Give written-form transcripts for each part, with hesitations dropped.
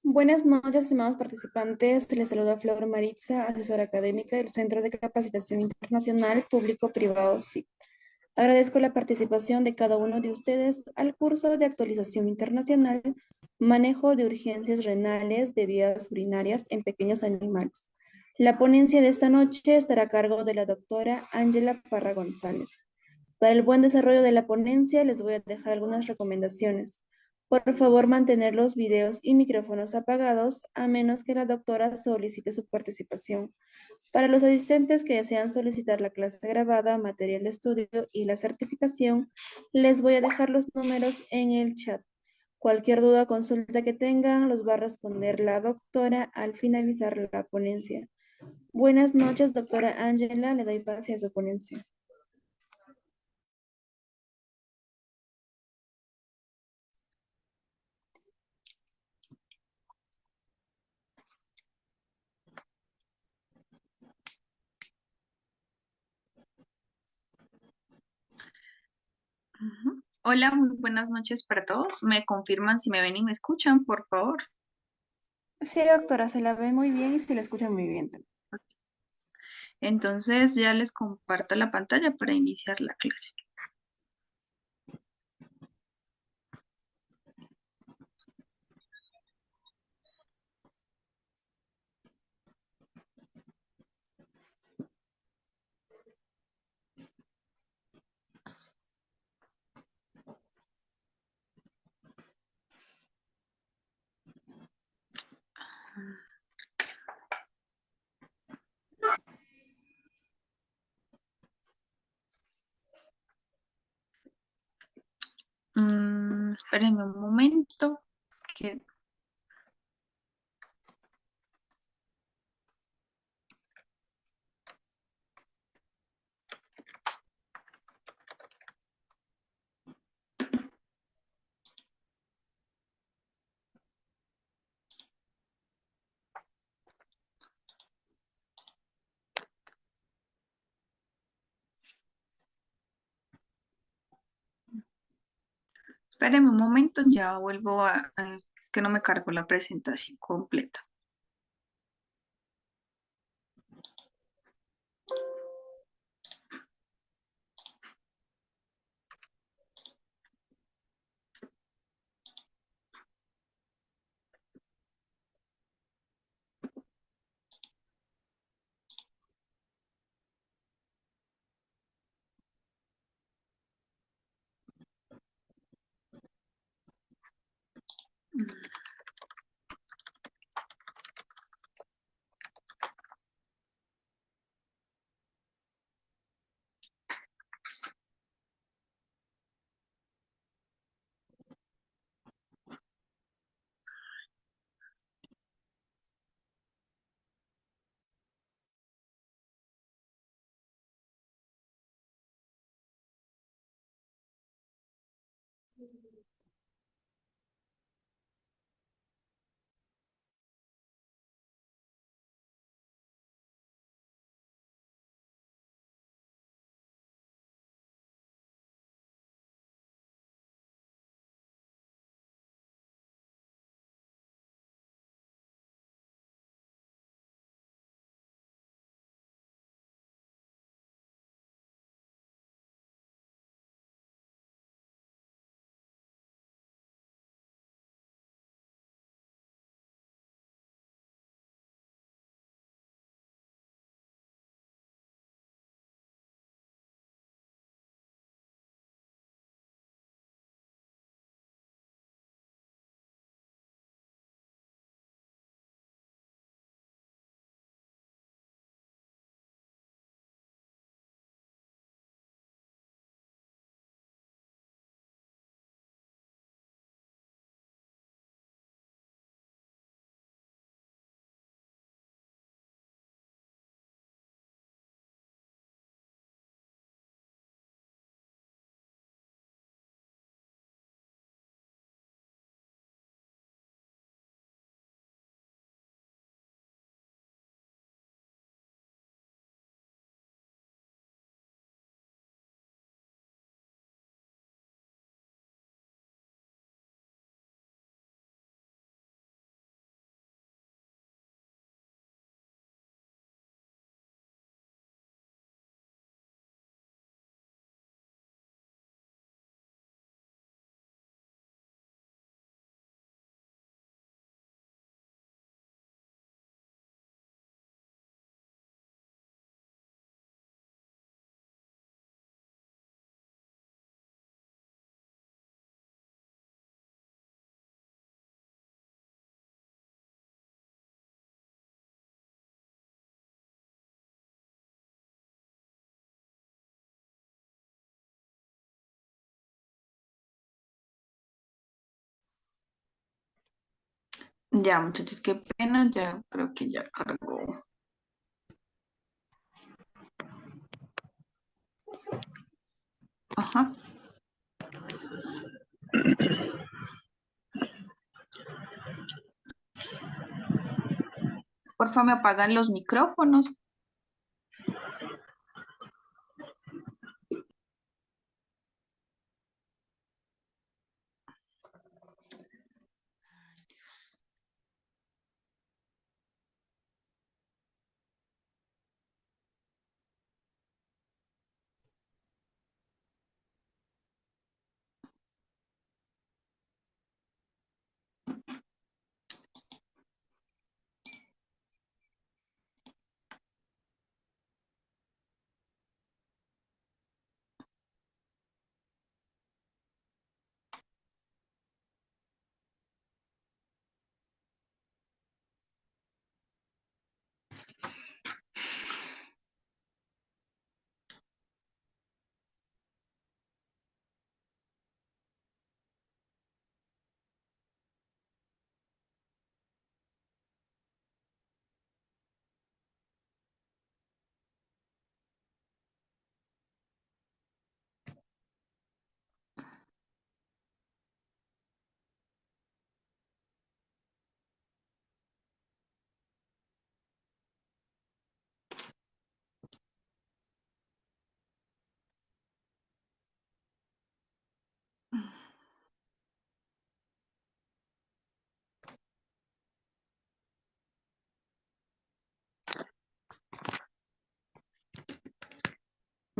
Buenas noches, estimados participantes. Les saluda Flor Maritza, asesora académica del Centro de Capacitación Internacional Público-Privado SIC. Agradezco la participación de cada uno de ustedes al curso de actualización internacional, manejo de urgencias renales de vías urinarias en pequeños animales. La ponencia de esta noche estará a cargo de la doctora Ángela Parra González. Para el buen desarrollo de la ponencia les voy a dejar algunas recomendaciones. Por favor, mantener los videos y micrófonos apagados a menos que la doctora solicite su participación. Para los asistentes que desean solicitar la clase grabada, material de estudio y la certificación, les voy a dejar los números en el chat. Cualquier duda o consulta que tengan los va a responder la doctora al finalizar la ponencia. Buenas noches, doctora Ángela. Le doy pase a su ponencia. Ujú. Hola, muy buenas noches para todos. ¿Me confirman si me ven y me escuchan, por favor? Sí, doctora, se la ve muy bien y se la escucha muy bien también. Entonces ya les comparto la pantalla para iniciar la clase. Espérenme un momento. que- Espéreme un momento, ya vuelvo es que no me cargo la presentación completa. Ya, muchachos, qué pena, ya creo que ya cargó. Ajá. Porfa, me apagan los micrófonos.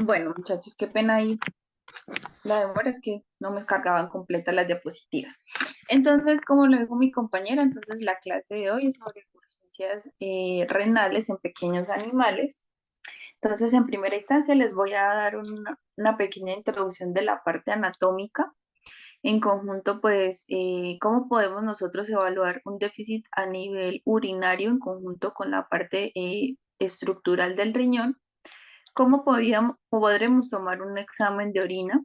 Bueno, muchachos, qué pena ahí. La demora es que no me cargaban completas las diapositivas. Entonces, como lo dijo mi compañera, entonces la clase de hoy es sobre urgencias renales en pequeños animales. Entonces, en primera instancia, les voy a dar una pequeña introducción de la parte anatómica. En conjunto, pues, cómo podemos nosotros evaluar un déficit a nivel urinario en conjunto con la parte estructural del riñón, cómo podremos tomar un examen de orina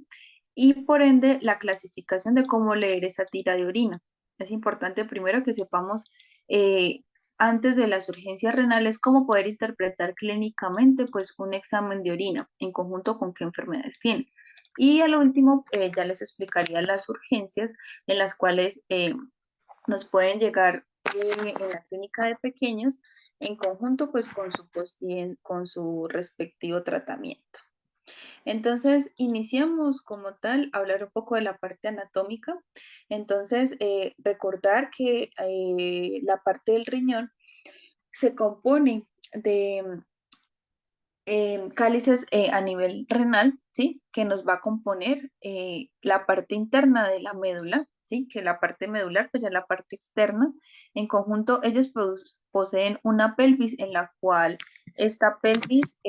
y por ende la clasificación de cómo leer esa tira de orina. Es importante primero que sepamos eh, antes de las urgencias renales cómo poder interpretar clínicamente pues un examen de orina en conjunto con qué enfermedades tiene. Y al último ya les explicaría las urgencias en las cuales nos pueden llegar en la clínica de pequeños en conjunto pues con su respectivo tratamiento. Entonces, iniciamos como tal a hablar un poco de la parte anatómica. Entonces, recordar que la parte del riñón se compone de cálices a nivel renal, ¿sí? Que nos va a componer la parte interna de la médula, ¿sí? Que la parte medular, pues es la parte externa. En conjunto, ellos poseen una pelvis en la cual esta pelvis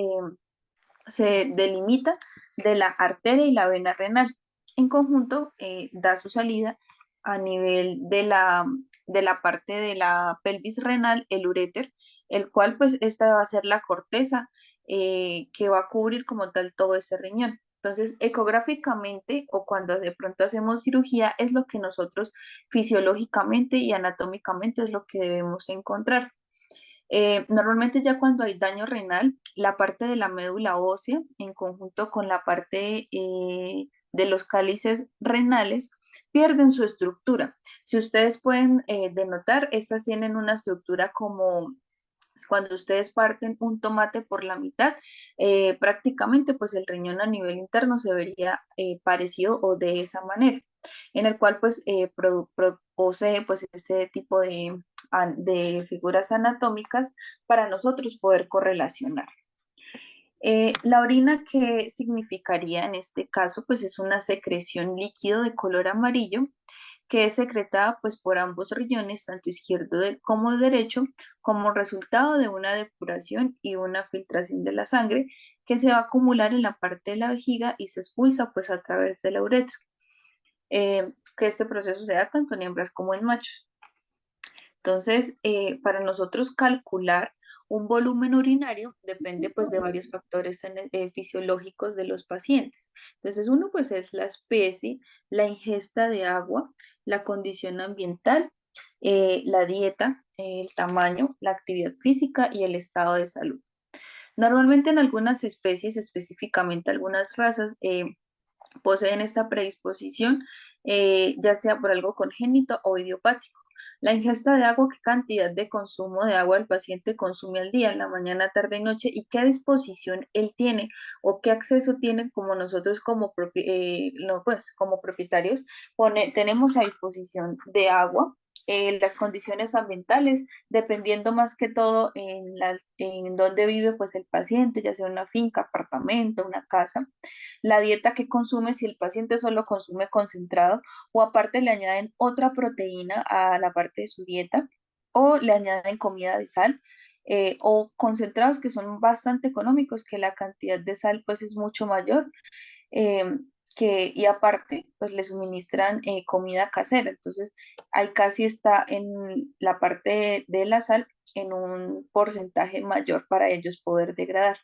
se delimita de la arteria y la vena renal. En conjunto, da su salida a nivel de la parte de la pelvis renal, el uréter, el cual pues esta va a ser la corteza que va a cubrir como tal todo ese riñón. Entonces, ecográficamente o cuando de pronto hacemos cirugía es lo que nosotros fisiológicamente y anatómicamente es lo que debemos encontrar. Normalmente ya cuando hay daño renal, la parte de la médula ósea, en conjunto con la parte de los cálices renales, pierden su estructura. Si ustedes pueden denotar, estas tienen una estructura como cuando ustedes parten un tomate por la mitad, prácticamente pues el riñón a nivel interno se vería parecido o de esa manera, en el cual pues posee pues este tipo de figuras anatómicas para nosotros poder correlacionar. La orina, ¿qué significaría en este caso? Pues es una secreción líquido de color amarillo que es secretada pues por ambos riñones, tanto izquierdo como derecho, como resultado de una depuración y una filtración de la sangre que se va a acumular en la parte de la vejiga y se expulsa pues a través de la uretra. Que este proceso se da tanto en hembras como en machos. Entonces, para nosotros calcular un volumen urinario depende pues de varios factores fisiológicos de los pacientes. Entonces, uno pues es la especie, la ingesta de agua, la condición ambiental, la dieta, el tamaño, la actividad física y el estado de salud. Normalmente en algunas especies, específicamente algunas razas, poseen esta predisposición, ya sea por algo congénito o idiopático. La ingesta de agua, qué cantidad de consumo de agua el paciente consume al día, en la mañana, tarde y noche, y qué disposición él tiene o qué acceso tiene como nosotros no, pues, como propietarios, tenemos a disposición de agua. Las condiciones ambientales, dependiendo más que todo en dónde vive pues el paciente, ya sea una finca, apartamento, una casa, la dieta que consume, si el paciente solo consume concentrado o aparte le añaden otra proteína a la parte de su dieta o le añaden comida de sal o concentrados que son bastante económicos, que la cantidad de sal pues es mucho mayor eh, y aparte pues le suministran comida casera. Entonces ahí casi está en la parte de la sal en un porcentaje mayor para ellos poder degradar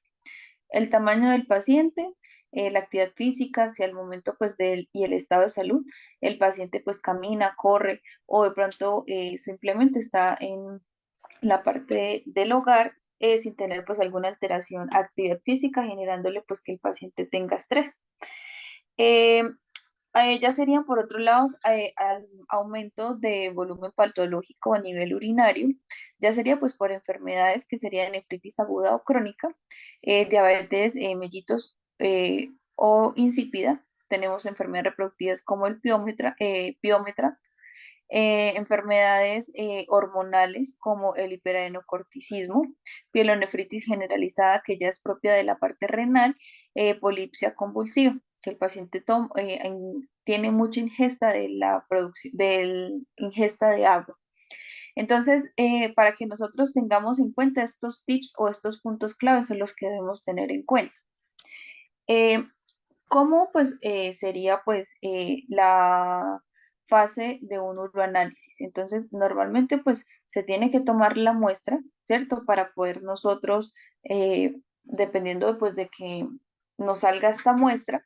el tamaño del paciente, la actividad física, si al momento pues y el estado de salud, el paciente pues camina, corre o de pronto simplemente está en la parte del hogar sin tener pues alguna alteración, actividad física generándole pues que el paciente tenga estrés. Eh, ya serían por otro lado al aumento de volumen patológico a nivel urinario, ya sería pues por enfermedades que serían nefritis aguda o crónica, diabetes mellitus o insípida. Tenemos enfermedades reproductivas como el piómetra, enfermedades hormonales como el hiperenocorticismo, pielonefritis generalizada que ya es propia de la parte renal polipsia convulsiva, que el paciente tiene mucha ingesta de la producción, ingesta de agua. Entonces, para que nosotros tengamos en cuenta estos tips o estos puntos claves son los que debemos tener en cuenta. Eh, ¿Cómo pues sería pues la fase de un urinanálisis? Entonces, normalmente pues se tiene que tomar la muestra, ¿cierto? Para poder nosotros, dependiendo pues de que nos salga esta muestra,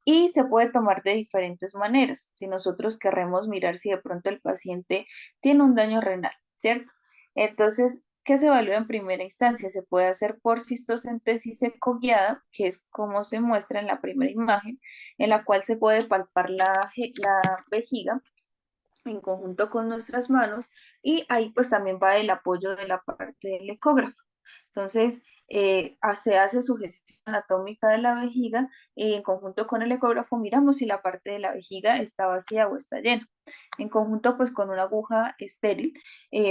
y se puede tomar de diferentes maneras. Si nosotros queremos mirar si de pronto el paciente tiene un daño renal, ¿cierto? Entonces, ¿qué se evalúa en primera instancia? Se puede hacer por cistocentesis ecoguiada, que es como se muestra en la primera imagen, en la cual se puede palpar la vejiga en conjunto con nuestras manos, y ahí pues también va el apoyo de la parte del ecógrafo. Entonces, se hace sugestión anatómica de la vejiga y en conjunto con el ecógrafo miramos si la parte de la vejiga está vacía o está llena. En conjunto, pues con una aguja estéril,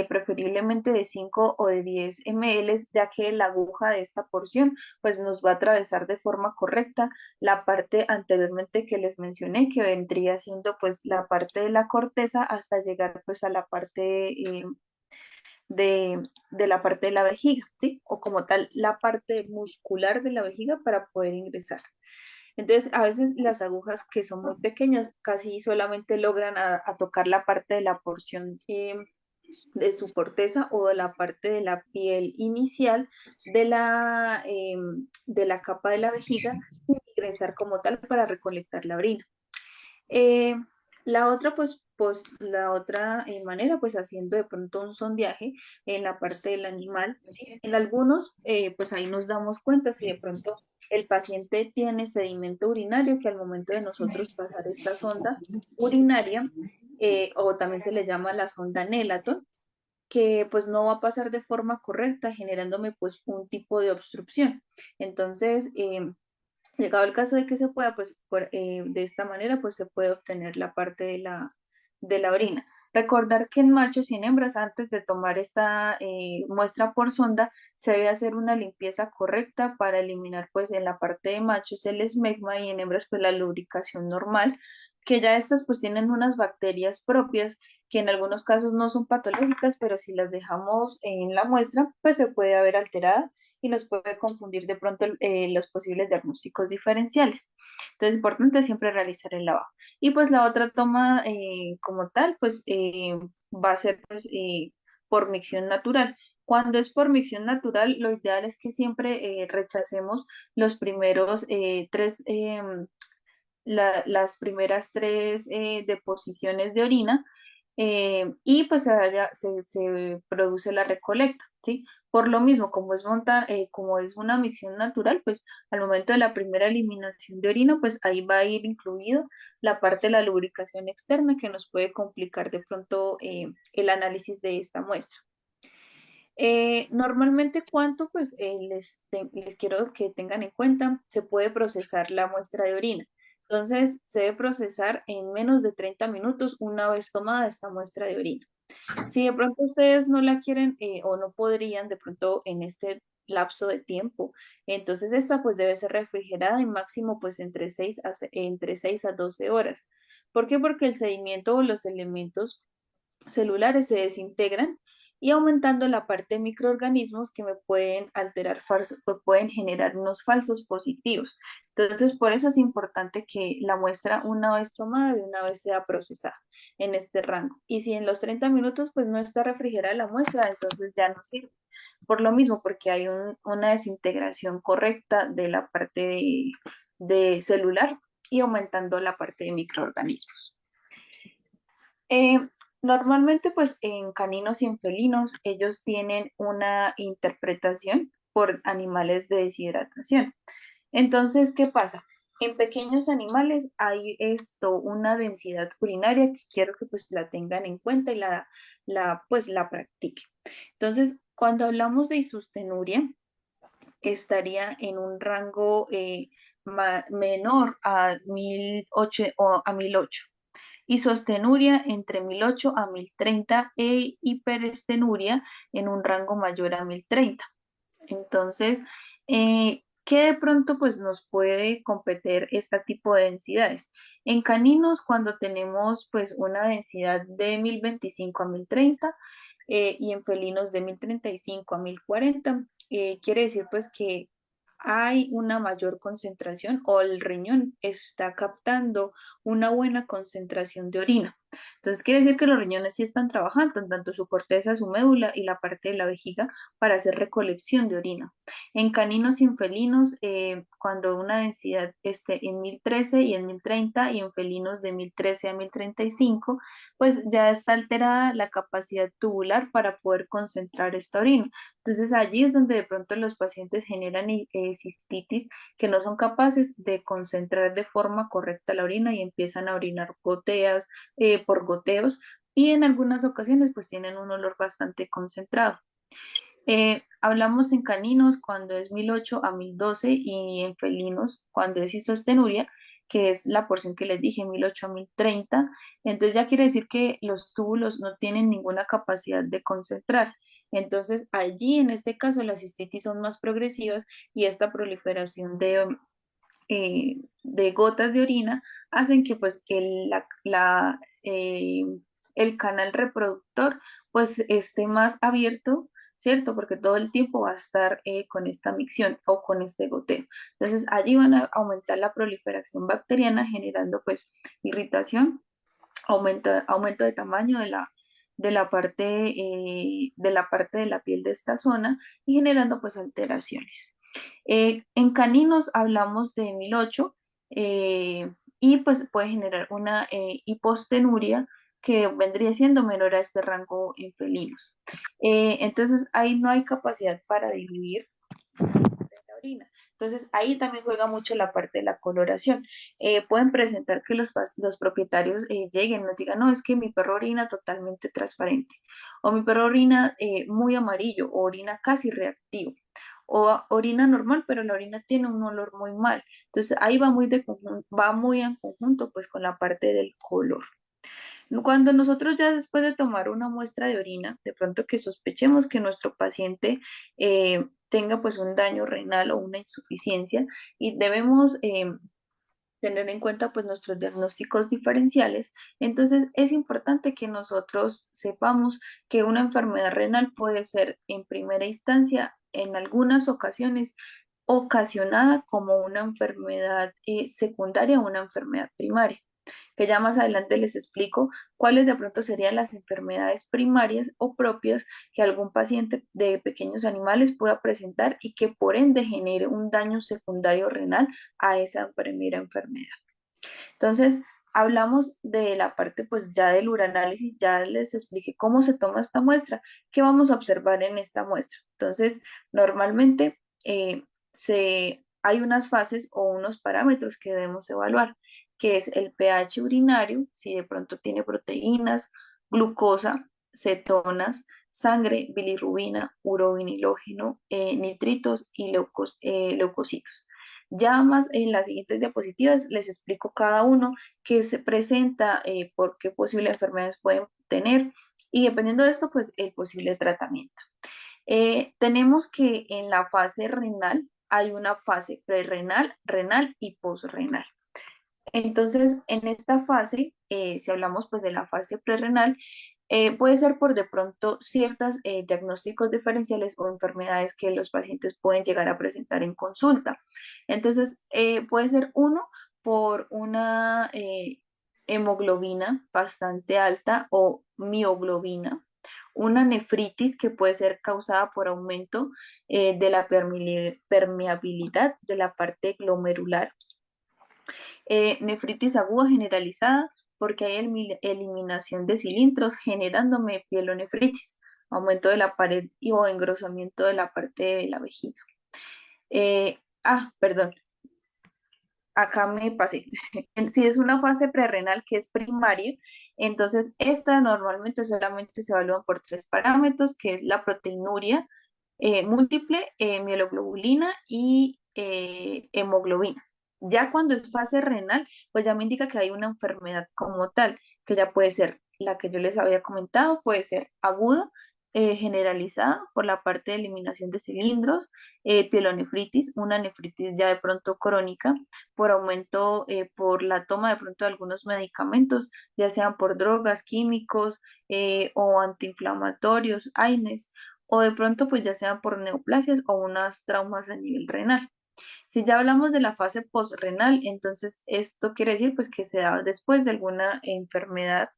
preferiblemente de 5 o de 10 ml, ya que la aguja de esta porción pues nos va a atravesar de forma correcta la parte anteriormente que les mencioné, que vendría siendo pues la parte de la corteza hasta llegar pues a la parte de la parte de la vejiga, ¿sí? O como tal, la parte muscular de la vejiga para poder ingresar. Entonces, a veces las agujas que son muy pequeñas casi solamente logran a tocar la parte de la porción de su corteza o de la parte de la piel inicial de la capa de la vejiga sin ingresar como tal para recolectar la orina. Eh, la otra, la otra manera, pues haciendo de pronto un sondeaje en la parte del animal, ¿sí? En algunos, pues ahí nos damos cuenta si de pronto el paciente tiene sedimento urinario, que al momento de nosotros pasar esta sonda urinaria, o también se le llama la sonda Nelaton, que pues no va a pasar de forma correcta, generándome pues un tipo de obstrucción. Entonces, llegado el caso de que se pueda, pues de esta manera, pues se puede obtener la parte de la orina. Recordar que en machos y en hembras, antes de tomar esta muestra por sonda, se debe hacer una limpieza correcta para eliminar, pues en la parte de machos el esmegma y en hembras, pues la lubricación normal, que ya estas pues tienen unas bacterias propias que en algunos casos no son patológicas, pero si las dejamos en la muestra, pues se puede haber alterada y nos puede confundir de pronto los posibles diagnósticos diferenciales. Entonces, es importante siempre realizar el lavado. Y pues la otra toma como tal, pues va a ser pues, por micción natural. Cuando es por micción natural, lo ideal es que siempre rechacemos los primeros las primeras tres deposiciones de orina, y pues se produce la recolecta, ¿sí? Por lo mismo, como es una micción natural, pues al momento de la primera eliminación de orina, pues ahí va a ir incluido la parte de la lubricación externa que nos puede complicar de pronto el análisis de esta muestra. Normalmente, ¿cuánto? Pues les quiero que tengan en cuenta, se puede procesar la muestra de orina. Entonces, se debe procesar en menos de 30 minutos una vez tomada esta muestra de orina. Si de pronto ustedes no la quieren o no podrían de pronto en este lapso de tiempo, entonces esta pues debe ser refrigerada en máximo pues entre 6 a 12 horas. ¿Por qué? Porque el sedimento o los elementos celulares se desintegran y aumentando la parte de microorganismos que me pueden alterar, pueden generar unos falsos positivos. Entonces, por eso es importante que la muestra, una vez tomada, de una vez sea procesada en este rango. Y si en los 30 minutos pues no está refrigerada la muestra, entonces ya no sirve. Por lo mismo, porque hay una desintegración correcta de la parte de celular y aumentando la parte de microorganismos. Eh, Normalmente, pues en caninos y en felinos, ellos tienen una interpretación por animales de deshidratación. Entonces, ¿qué pasa? En pequeños animales hay una densidad urinaria que quiero que pues la tengan en cuenta y pues la practiquen. Entonces, cuando hablamos de isostenuria, estaría en un rango menor a 1008 o a 1008 y sostenuria entre 1008 a 1030 e hiperestenuria en un rango mayor a 1030. Entonces, ¿Qué de pronto pues nos puede competir este tipo de densidades? En caninos, cuando tenemos pues una densidad de 1025 a 1030 y en felinos de 1035 a 1040, quiere decir pues que hay una mayor concentración o el riñón está captando una buena concentración de orina. Entonces quiere decir que los riñones sí están trabajando, tanto su corteza, su médula y la parte de la vejiga para hacer recolección de orina. En caninos y en felinos, cuando una densidad esté en 1013 y en 1030 y en felinos de 1013 a 1035, pues ya está alterada la capacidad tubular para poder concentrar esta orina. Entonces allí es donde de pronto los pacientes generan cistitis que no son capaces de concentrar de forma correcta la orina y empiezan a orinar goteas por goteos y en algunas ocasiones pues tienen un olor bastante concentrado. Hablamos en caninos cuando es 1008 a 1012 y en felinos cuando es isostenuria, que es la porción que les dije, 1008 a 1030. Entonces ya quiere decir que los túbulos no tienen ninguna capacidad de concentrar. Entonces allí en este caso las cistitis son más progresivas y esta proliferación de gotas de orina hacen que pues el canal reproductor pues esté más abierto, ¿cierto? Porque todo el tiempo va a estar con esta micción o con este goteo. Entonces allí van a aumentar la proliferación bacteriana generando pues irritación, aumento de tamaño de la parte de la piel de esta zona y generando pues alteraciones. En caninos hablamos de 1008 y pues puede generar una hipostenuria que vendría siendo menor a este rango en felinos. Entonces ahí no hay capacidad para diluir la orina. Entonces ahí también juega mucho la parte de la coloración. Pueden presentar que los propietarios lleguen y nos digan, no, es que mi perro orina totalmente transparente, o mi perro orina muy amarillo, o orina casi reactivo, o orina normal, pero la orina tiene un olor muy mal. Entonces ahí va muy en conjunto pues con la parte del color. Cuando nosotros ya después de tomar una muestra de orina, de pronto que sospechemos que nuestro paciente tenga pues un daño renal o una insuficiencia y debemos tener en cuenta pues nuestros diagnósticos diferenciales, entonces es importante que nosotros sepamos que una enfermedad renal puede ser en primera instancia, en algunas ocasiones, ocasionada como una enfermedad secundaria o una enfermedad primaria, que ya más adelante les explico cuáles de pronto serían las enfermedades primarias o propias que algún paciente de pequeños animales pueda presentar y que por ende genere un daño secundario renal a esa primera enfermedad. Entonces, hablamos de la parte pues ya del uranálisis, ya les expliqué cómo se toma esta muestra, qué vamos a observar en esta muestra. Entonces, normalmente hay unas fases o unos parámetros que debemos evaluar, que es el pH urinario, si de pronto tiene proteínas, glucosa, cetonas, sangre, bilirrubina, urovinilógeno, nitritos y leucocitos. Ya más en las siguientes diapositivas les explico cada uno qué se presenta, por qué posibles enfermedades pueden tener y dependiendo de esto, pues el posible tratamiento. Tenemos que en la fase renal hay una fase prerrenal, renal y posrenal. Entonces, en esta fase, si hablamos pues de la fase prerrenal, puede ser por de pronto ciertos diagnósticos diferenciales o enfermedades que los pacientes pueden llegar a presentar en consulta. Entonces, puede ser uno por una hemoglobina bastante alta o mioglobina, una nefritis que puede ser causada por aumento de la permeabilidad de la parte glomerular, nefritis aguda generalizada porque hay eliminación de cilindros generando pielonefritis, aumento de la pared o engrosamiento de la parte de la vejiga. Perdón, acá me pasé. Si es una fase prerrenal que es primaria, entonces esta normalmente solamente se evalúa por tres parámetros, que es la proteinuria múltiple, mieloglobulina y hemoglobina. Ya cuando es fase renal, pues ya me indica que hay una enfermedad como tal, que ya puede ser la que yo les había comentado, puede ser aguda, generalizada por la parte de eliminación de cilindros, pielonefritis, una nefritis ya de pronto crónica, por aumento, por la toma de pronto de algunos medicamentos, ya sean por drogas, químicos o antiinflamatorios, AINES, o de pronto pues ya sean por neoplasias o unas traumas a nivel renal. Si ya hablamos de la fase postrenal, entonces esto quiere decir pues que se da después de alguna enfermedad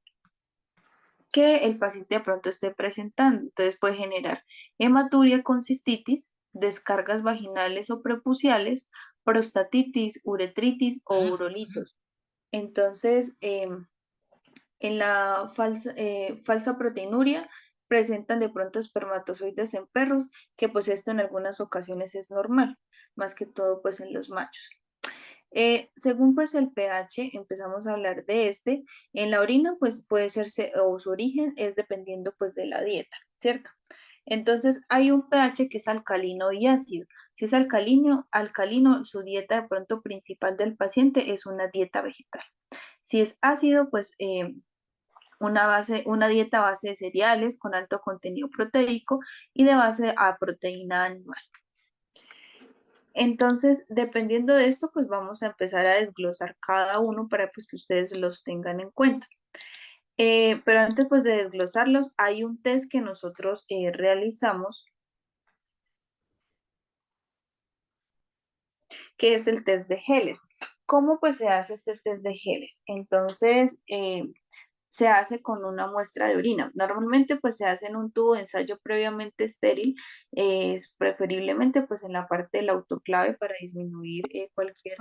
que el paciente de pronto esté presentando. Entonces puede generar hematuria con cistitis, descargas vaginales o prepuciales, prostatitis, uretritis o urolitos. Entonces, en la falsa proteinuria presentan de pronto espermatozoides en perros, que pues esto en algunas ocasiones es normal, más que todo pues en los machos. Según pues el pH, empezamos a hablar de este, en la orina pues puede ser, o su origen es dependiendo pues de la dieta, ¿cierto? Entonces hay un pH que es alcalino y ácido. Si es alcalino, su dieta de pronto principal del paciente es una dieta vegetal. Si es ácido, pues una dieta a base de cereales con alto contenido proteico y de base a proteína animal. Entonces, dependiendo de esto, pues vamos a empezar a desglosar cada uno para pues, que ustedes los tengan en cuenta. Pero antes pues de desglosarlos, hay un test que nosotros realizamos, que es el test de Heller. ¿Cómo pues se hace este test de Heller? Entonces, se hace con una muestra de orina. Normalmente pues se hace en un tubo de ensayo previamente estéril, es preferiblemente pues en la parte del autoclave para disminuir cualquier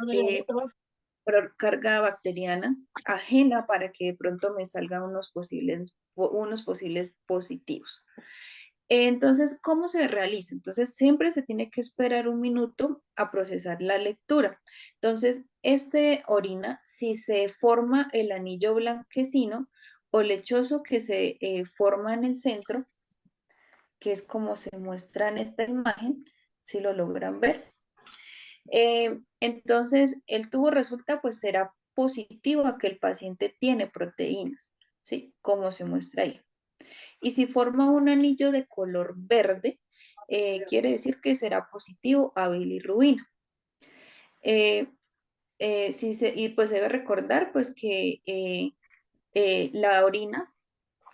carga bacteriana ajena para que de pronto me salgan unos posibles positivos. Entonces, ¿cómo se realiza? Entonces, siempre se tiene que esperar un minuto a procesar la lectura. Entonces, este orina, si se forma el anillo blanquecino o lechoso que se forma en el centro, que es como se muestra en esta imagen, si lo logran ver. Entonces, el tubo resulta pues será positivo a que el paciente tiene proteínas, ¿sí? Como se muestra ahí. Y si forma un anillo de color verde, quiere decir que será positivo a bilirrubina. Eh, y pues debe recordar pues que la orina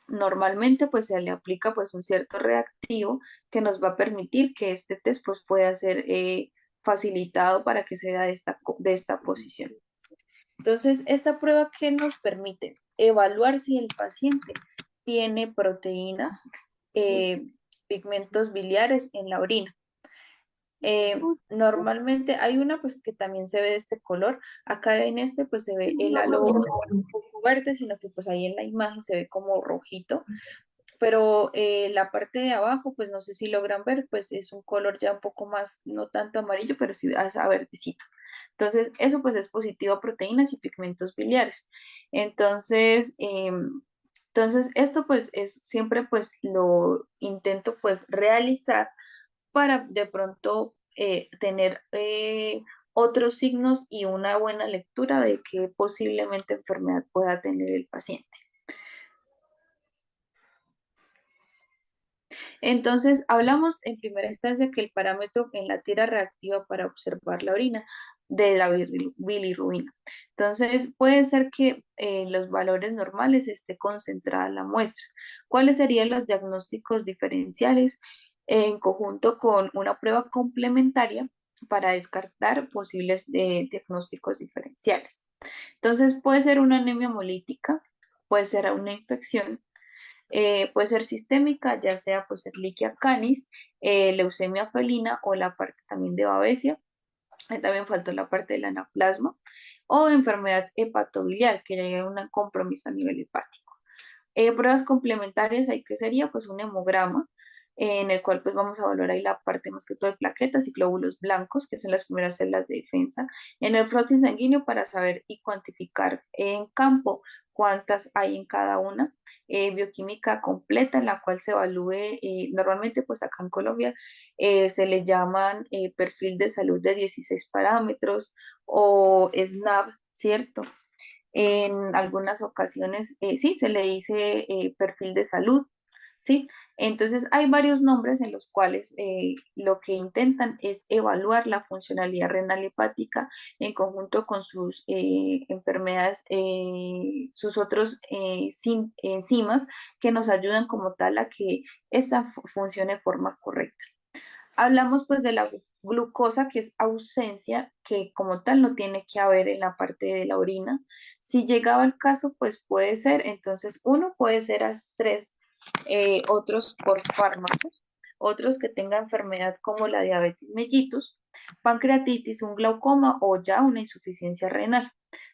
normalmente pues se le aplica pues un cierto reactivo que nos va a permitir que este test pues pueda ser facilitado para que sea de esta posición. Entonces, esta prueba que nos permite evaluar si el paciente tiene proteínas, eh, pigmentos biliares en la orina. Normalmente hay una pues que también se ve de este color. Acá en este pues se ve el halo un poco verde, sino que pues ahí en la imagen se ve como rojito. Pero la parte de abajo, pues no sé si logran ver, pues es un color ya un poco más, no tanto amarillo, pero sí a verdecito. Entonces, eso pues es positivo a proteínas y pigmentos biliares. Entonces, esto pues es siempre pues lo intento pues realizar para de pronto tener otros signos y una buena lectura de qué posiblemente enfermedad pueda tener el paciente. Entonces, hablamos en primera instancia que el parámetro en la tira reactiva para observar la orina de la bilirrubina. Entonces, puede ser que los valores normales esté concentrada la muestra. ¿Cuáles serían los diagnósticos diferenciales en conjunto con una prueba complementaria para descartar posibles diagnósticos diferenciales? Entonces, puede ser una anemia hemolítica, puede ser una infección, puede ser sistémica, ya sea pues Ehrlichia canis, leucemia felina o la parte también de Babesia. También faltó la parte del anaplasma o enfermedad hepatobiliar, que ya hay un compromiso a nivel hepático. Pruebas complementarias ahí que sería pues un hemograma en el cual pues vamos a evaluar ahí la parte más que todo de plaquetas y glóbulos blancos, que son las primeras células de defensa, en el flujo sanguíneo para saber y cuantificar en campo cuántas hay en cada una, bioquímica completa en la cual se evalúe, normalmente pues acá en Colombia se le llaman perfil de salud de 16 parámetros o SNAP, ¿cierto? En algunas ocasiones, sí, se le dice perfil de salud, ¿sí? Entonces hay varios nombres en los cuales lo que intentan es evaluar la funcionalidad renal hepática en conjunto con sus enfermedades, sus otros enzimas que nos ayudan como tal a que esta funcione de forma correcta. Hablamos pues de la glucosa, que es ausencia, que como tal no tiene que haber en la parte de la orina. Si llegaba el caso, pues puede ser, entonces uno puede ser estrés, otros por fármacos, otros que tengan enfermedad como la diabetes mellitus, pancreatitis, un glaucoma o ya una insuficiencia renal.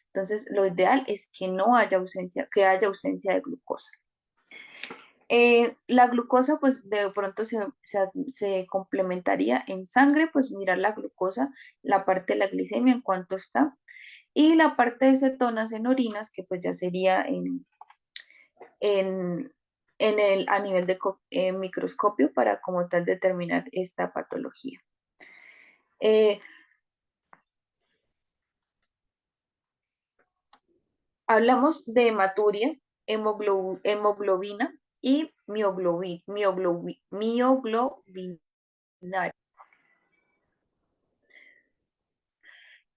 Entonces, lo ideal es que no haya ausencia, que haya ausencia de glucosa. La glucosa, pues de pronto se complementaría en sangre, pues mirar la glucosa, la parte de la glicemia en cuánto está, y la parte de cetonas en orinas, que pues ya sería en, a nivel de microscopio para como tal determinar esta patología. Eh, Hablamos de hematuria, hemoglobina y mioglobina.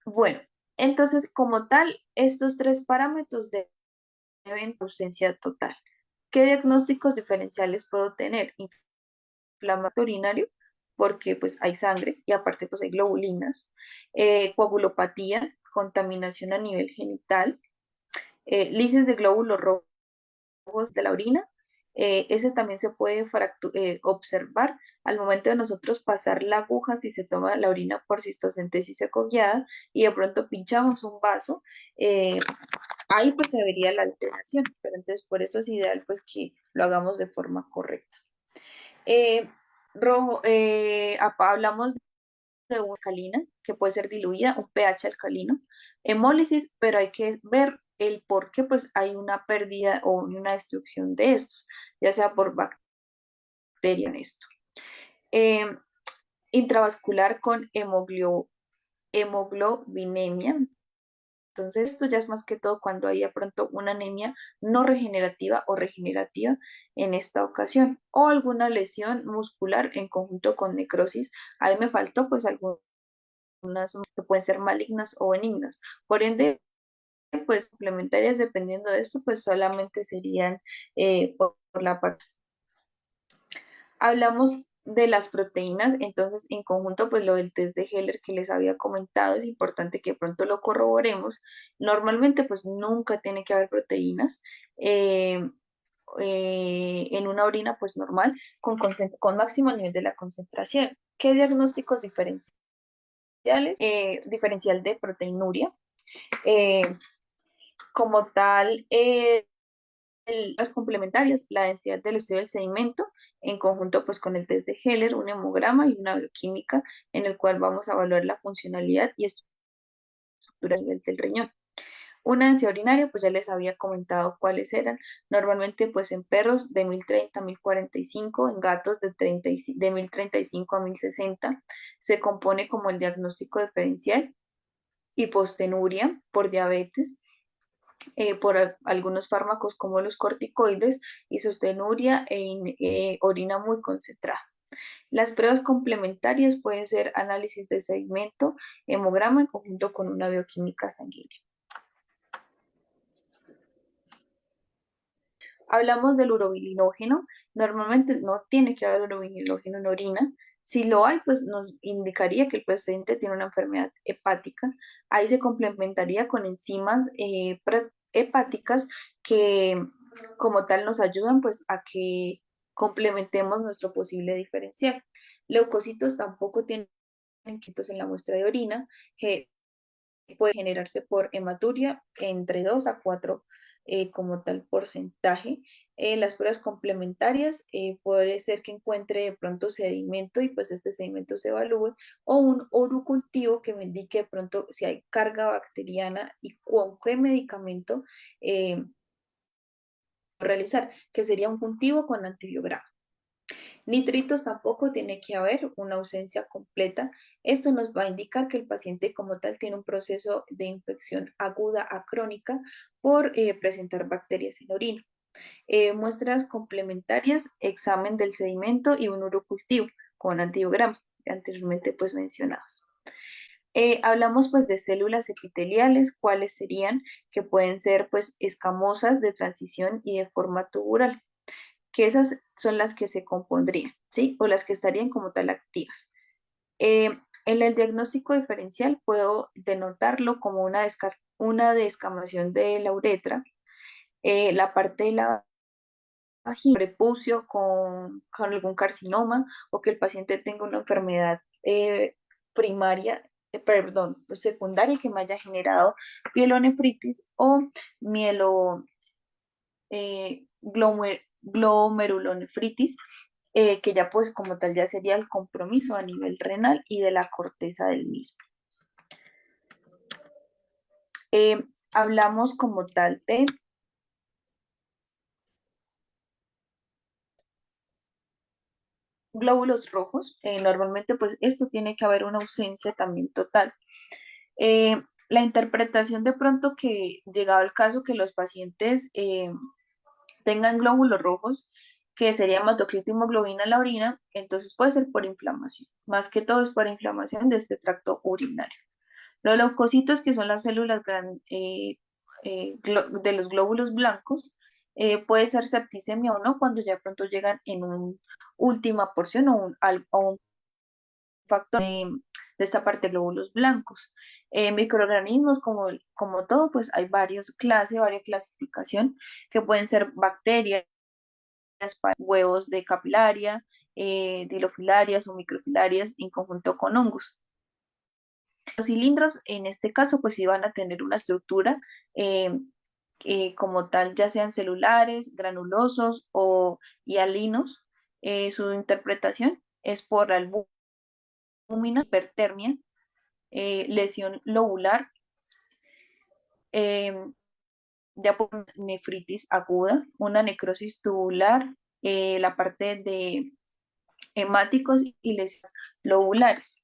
Bueno, entonces como tal, estos tres parámetros deben ausencia total. ¿Qué diagnósticos diferenciales puedo tener? Inflamatorio urinario, porque pues hay sangre y aparte pues hay globulinas, coagulopatía, contaminación a nivel genital, lisis de glóbulos rojos de la orina. Ese también se puede observar al momento de nosotros pasar la aguja si se toma la orina por cistocentesis secoviada y de pronto pinchamos un vaso, eh, ahí pues se vería la alteración, pero entonces por eso es ideal pues que lo hagamos de forma correcta. Eh, Hablamos de una alcalina que puede ser diluida, un pH alcalino, hemólisis, pero hay que ver el por qué pues hay una pérdida o una destrucción de estos, ya sea por bacteria en esto. Eh, Intravascular con hemoglobinemia. Entonces, esto ya es más que todo cuando hay de pronto una anemia no regenerativa o regenerativa en esta ocasión, o alguna lesión muscular en conjunto con necrosis. Ahí me faltó pues algunas que pueden ser malignas o benignas. Por ende, pues complementarias dependiendo de esto, pues solamente serían por la parte. Hablamos de las proteínas, entonces en conjunto, pues lo del test de Heller que les había comentado, es importante que pronto lo corroboremos. Normalmente, pues nunca tiene que haber proteínas. eh, en una orina pues normal con máximo nivel de la concentración. ¿Qué diagnósticos diferenciales? Diferencial de proteinuria. Eh, Como tal, las complementarias, la densidad del estudio del sedimento, en conjunto pues con el test de Heller, un hemograma y una bioquímica en el cual vamos a evaluar la funcionalidad y estructura del riñón. Una densidad urinaria, pues ya les había comentado cuáles eran. Normalmente, pues en perros de 1030 a 1045, en gatos de 1035 a 1060, se compone como el diagnóstico diferencial, hipostenuria por diabetes, por algunos fármacos como los corticoides, isostenuria orina muy concentrada. Las pruebas complementarias pueden ser análisis de sedimento, hemograma en conjunto con una bioquímica sanguínea. Hablamos del urobilinógeno. Normalmente no tiene que haber urobilinógeno en orina. Si lo hay, pues nos indicaría que el paciente tiene una enfermedad hepática. Ahí se complementaría con enzimas hepáticas que como tal nos ayudan pues a que complementemos nuestro posible diferencial. Leucocitos tampoco tienen quitos en la muestra de orina, que puede generarse por hematuria entre 2 a 4 como tal porcentaje. Las pruebas complementarias puede ser que encuentre de pronto sedimento y pues este sedimento se evalúe o un urocultivo que me indique de pronto si hay carga bacteriana y con qué medicamento realizar, que sería un cultivo con antibiograma. Nitritos tampoco tiene que haber una ausencia completa. Esto nos va a indicar que el paciente como tal tiene un proceso de infección aguda a crónica por presentar bacterias en orina. Muestras complementarias, examen del sedimento y un urocultivo con antibiograma, anteriormente pues mencionados. Hablamos pues de células epiteliales, cuáles serían, que pueden ser pues escamosas de transición y de forma tubular, que esas son las que se compondrían, ¿sí? O las que estarían como tal activas. En el diagnóstico diferencial puedo denotarlo como una descamación de la uretra, la parte de la vagina, prepucio con algún carcinoma o que el paciente tenga una enfermedad primaria, perdón, secundaria que me haya generado pielonefritis o mielo, glomerulonefritis, que ya pues como tal ya sería el compromiso a nivel renal y de la corteza del mismo. Hablamos como tal de glóbulos rojos. Normalmente pues esto tiene que haber una ausencia también total. La interpretación de pronto que llegado el caso que los pacientes tengan glóbulos rojos, que sería hematocrit y hemoglobina en la orina, entonces puede ser por inflamación. Más que todo es por inflamación de este tracto urinario. Los leucocitos, que son las células de los glóbulos blancos, puede ser septicemia o no cuando ya de pronto llegan en una última porción o un factor de esta parte de glóbulos blancos. Microorganismos, como todo, pues hay varias clasificación, que pueden ser bacterias, huevos de capilaria, dilofilarias o microfilarias en conjunto con hongos. Los cilindros, en este caso, pues sí van a tener una estructura como tal, ya sean celulares, granulosos o hialinos. Su interpretación es por albúmina, hipertermia, lesión lobular, eh, ya por nefritis aguda, una necrosis tubular, la parte de hemáticos y lesiones lobulares.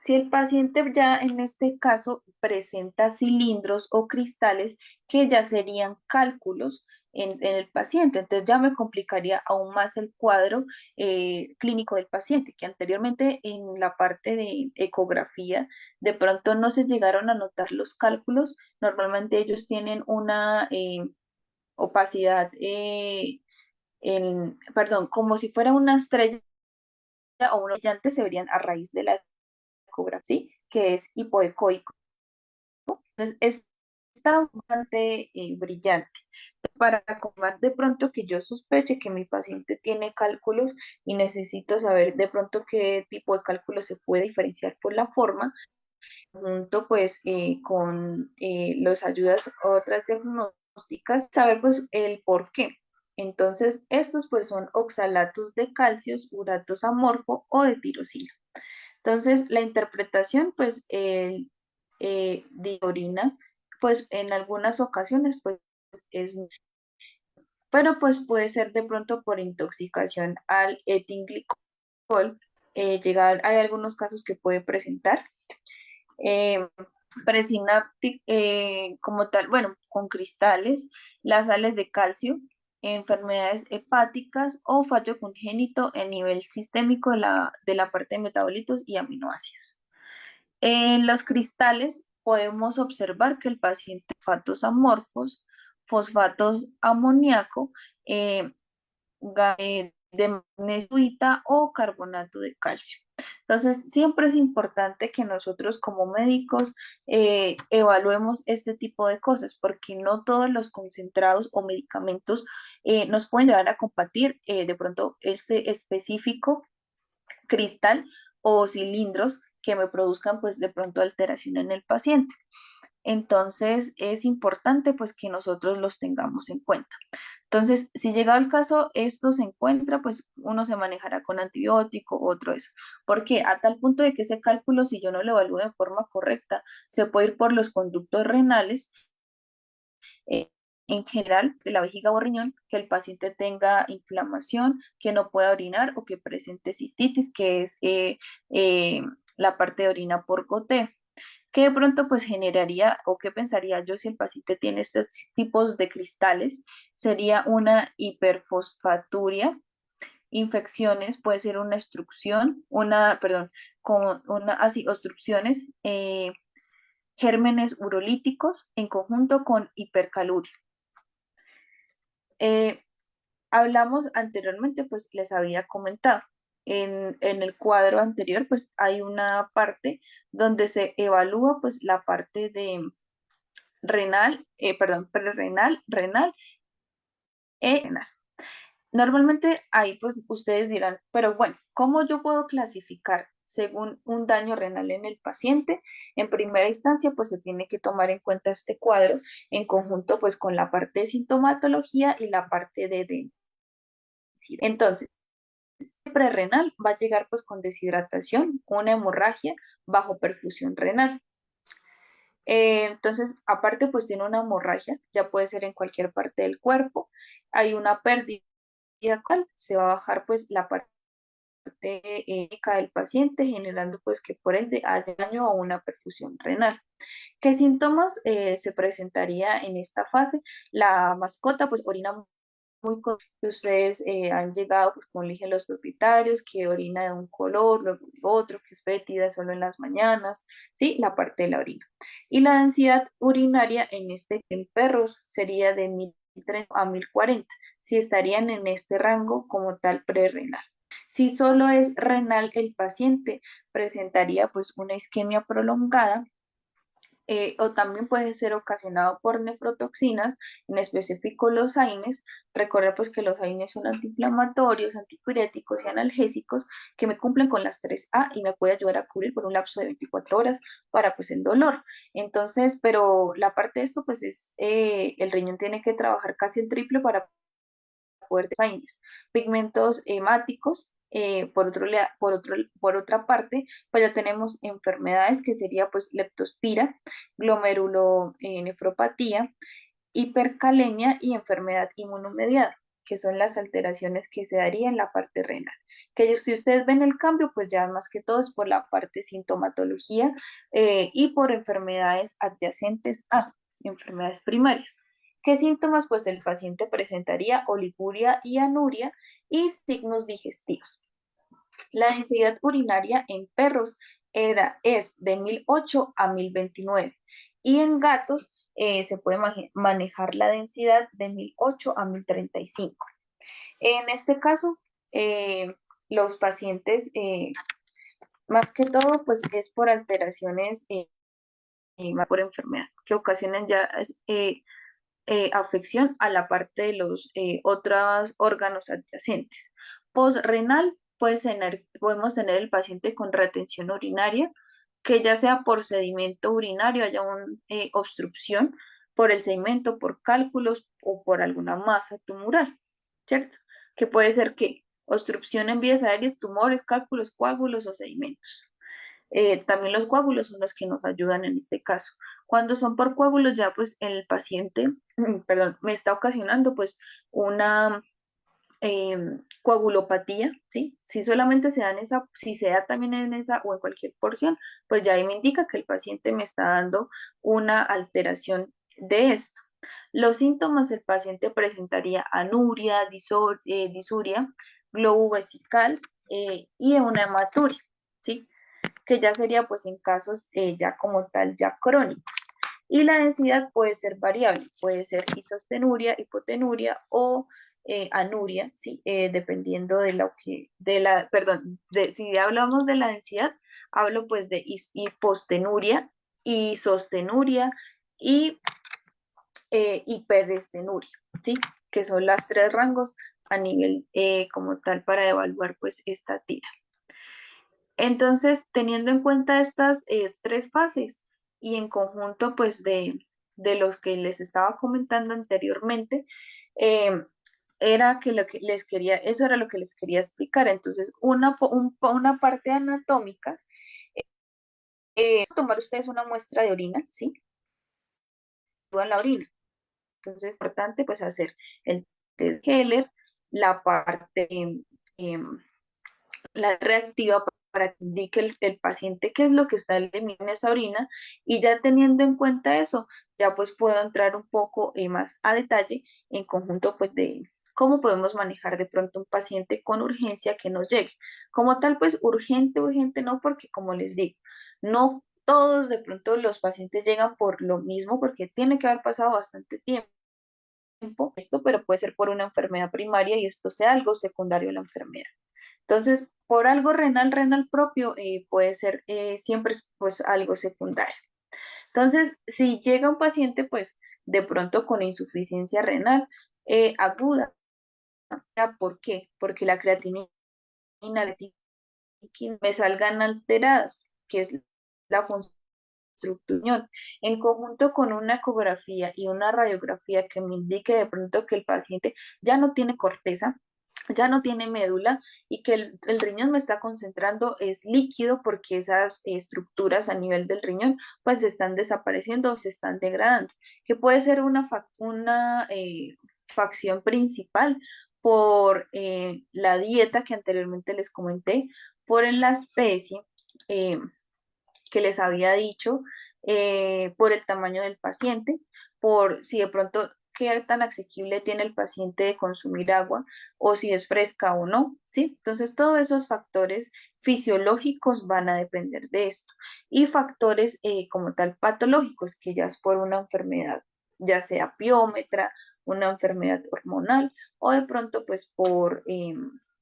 Si el paciente ya en este caso presenta cilindros o cristales, que ya serían cálculos en el paciente, entonces ya me complicaría aún más el cuadro clínico del paciente, que anteriormente en la parte de ecografía de pronto no se llegaron a notar los cálculos. Normalmente ellos tienen una opacidad, perdón, como si fuera una estrella o un brillante, se verían a raíz de la ecografía, ¿sí? Que es hipoecoico. Entonces, está bastante brillante. Para comprobar de pronto que yo sospeche que mi paciente tiene cálculos y necesito saber de pronto qué tipo de cálculo se puede diferenciar por la forma, junto pues con las ayudas otras diagnósticas, saber pues el por qué. Entonces, estos pues son oxalatos de calcio, uratos amorfo o de tirosina. Entonces, la interpretación, pues, de orina, pues, en algunas ocasiones, pues, es, pero pues puede ser de pronto por intoxicación al etilenglicol, hay algunos casos que puede presentar, eh, como tal, bueno, con cristales, las sales de calcio, enfermedades hepáticas o fallo congénito en nivel sistémico de la parte de metabolitos y aminoácidos. En los cristales podemos observar que el paciente fosfatos amorfos, fosfatos amoníaco, de magnesita o carbonato de calcio. Entonces, siempre es importante que nosotros como médicos evaluemos este tipo de cosas, porque no todos los concentrados o medicamentos nos pueden llevar a combatir de pronto este específico cristal o cilindros que me produzcan pues de pronto alteración en el paciente. Entonces es importante pues que nosotros los tengamos en cuenta. Entonces, si llegado el caso esto se encuentra, pues uno se manejará con antibiótico, otro eso. Porque a tal punto de que ese cálculo, si yo no lo evalúo de forma correcta, se puede ir por los conductos renales, eh, en general, de la vejiga o riñón, que el paciente tenga inflamación, que no pueda orinar o que presente cistitis, que es la parte de orina por goteo. que de pronto pues generaría o qué pensaría yo si el paciente tiene estos tipos de cristales, sería una hiperfosfaturia, infecciones, puede ser una obstrucción, perdón, con una, así, obstrucciones, gérmenes urolíticos en conjunto con hipercaluria. Eh, Hablamos anteriormente, pues les había comentado, en el cuadro anterior, pues hay una parte donde se evalúa pues la parte de renal, perdón, renal, renal e renal. Normalmente ahí pues ustedes dirán, pero bueno, ¿cómo yo puedo clasificar según un daño renal en el paciente? En primera instancia pues se tiene que tomar en cuenta este cuadro en conjunto pues con la parte de sintomatología y la parte de densidad. Entonces, prerrenal va a llegar pues con deshidratación, una hemorragia bajo perfusión renal. Entonces, aparte pues tiene una hemorragia, ya puede ser en cualquier parte del cuerpo, hay una pérdida, cual se va a bajar pues la parte del paciente, generando pues que por ende haya daño a una perfusión renal. ¿Qué síntomas se presentaría en esta fase? La mascota pues orina muy que ustedes han llegado, pues como le dije, los propietarios, que orina de un color, luego de otro, que es fétida solo en las mañanas, ¿sí? La parte de la orina. Y la densidad urinaria en perros sería de 1030 a 1040, si estarían en este rango como tal prerrenal. Si solo es renal el paciente, presentaría pues una isquemia prolongada, o también puede ser ocasionado por nefrotoxinas, en específico los AINES. Recuerda pues que los AINES son antiinflamatorios, antipiréticos y analgésicos que me cumplen con las 3A y me puede ayudar a cubrir por un lapso de 24 horas para pues el dolor. Entonces, pero la parte de esto pues es, el riñón tiene que trabajar casi el triple para poder AINES. Pigmentos hemáticos, por otra parte, pues ya tenemos enfermedades que sería pues leptospira, glomerulonefropatía, hipercalemia y enfermedad inmunomediada, que son las alteraciones que se darían en la parte renal. Que si ustedes ven el cambio, pues ya más que todo es por la parte sintomatología y por enfermedades adyacentes a enfermedades primarias. ¿Qué síntomas? Pues el paciente presentaría oliguria y anuria y signos digestivos. La densidad urinaria en perros es de 1008 a 1029 y en gatos se puede manejar la densidad de 1008 a 1035. En este caso, eh, los pacientes, más que todo, pues es por alteraciones, más por enfermedad, que ocasionan ya afección a la parte de los otros órganos adyacentes. Postrenal, podemos tener el paciente con retención urinaria, que ya sea por sedimento urinario, haya una obstrucción por el sedimento, por cálculos o por alguna masa tumoral, ¿cierto? Que puede ser que obstrucción en vías aéreas, tumores, cálculos, coágulos o sedimentos. También los coágulos son los que nos ayudan en este caso. Cuando son por coágulos, ya pues el paciente, perdón, me está ocasionando pues una coagulopatía, ¿sí? Si solamente se da en esa, si se da también en esa o en cualquier porción, pues ya ahí me indica que el paciente me está dando una alteración de esto. Los síntomas, el paciente presentaría anuria, disuria, globo vesical y una hematuria, ¿sí? Que ya sería pues en casos ya como tal, ya crónicos. Y la densidad puede ser variable, puede ser isostenuria, hipotenuria o anuria, ¿sí? Dependiendo de lo que, perdón, si hablamos de la densidad, hablo pues de hipostenuria, isostenuria y hiperestenuria, ¿sí? Que son las tres rangos a nivel como tal para evaluar pues esta tira. Entonces, teniendo en cuenta estas tres fases y en conjunto, pues, de los que les estaba comentando anteriormente, eh, era que lo que les quería, eso era lo que les quería explicar. Entonces, una parte anatómica, tomar ustedes una muestra de orina, ¿sí? En la orina. Entonces, es importante, pues, hacer el test de Heller, la parte, la reactiva para que indique el paciente qué es lo que está eliminando en esa orina y ya teniendo en cuenta eso, ya pues puedo entrar un poco más a detalle en conjunto pues de cómo podemos manejar de pronto un paciente con urgencia que nos llegue. Como tal, pues urgente, urgente no, porque como les digo, no todos de pronto los pacientes llegan por lo mismo, porque tiene que haber pasado bastante tiempo esto, pero puede ser por una enfermedad primaria y esto sea algo secundario a la enfermedad. Entonces, por algo renal, renal propio, puede ser siempre pues algo secundario. Entonces, si llega un paciente pues de pronto con insuficiencia renal aguda, ¿por qué? Porque la creatinina me salgan alteradas, que es la función riñón, en conjunto con una ecografía y una radiografía que me indique de pronto que el paciente ya no tiene corteza, ya no tiene médula y que el riñón me está concentrando es líquido porque esas estructuras a nivel del riñón pues se están desapareciendo o se están degradando, que puede ser una facción principal por la dieta que anteriormente les comenté, por la especie, eh, que les había dicho, por el tamaño del paciente, por si de pronto qué tan asequible tiene el paciente de consumir agua o si es fresca o no, ¿sí? Entonces, todos esos factores fisiológicos van a depender de esto. Y factores como tal patológicos, que ya es por una enfermedad, ya sea piómetra, una enfermedad hormonal o de pronto pues por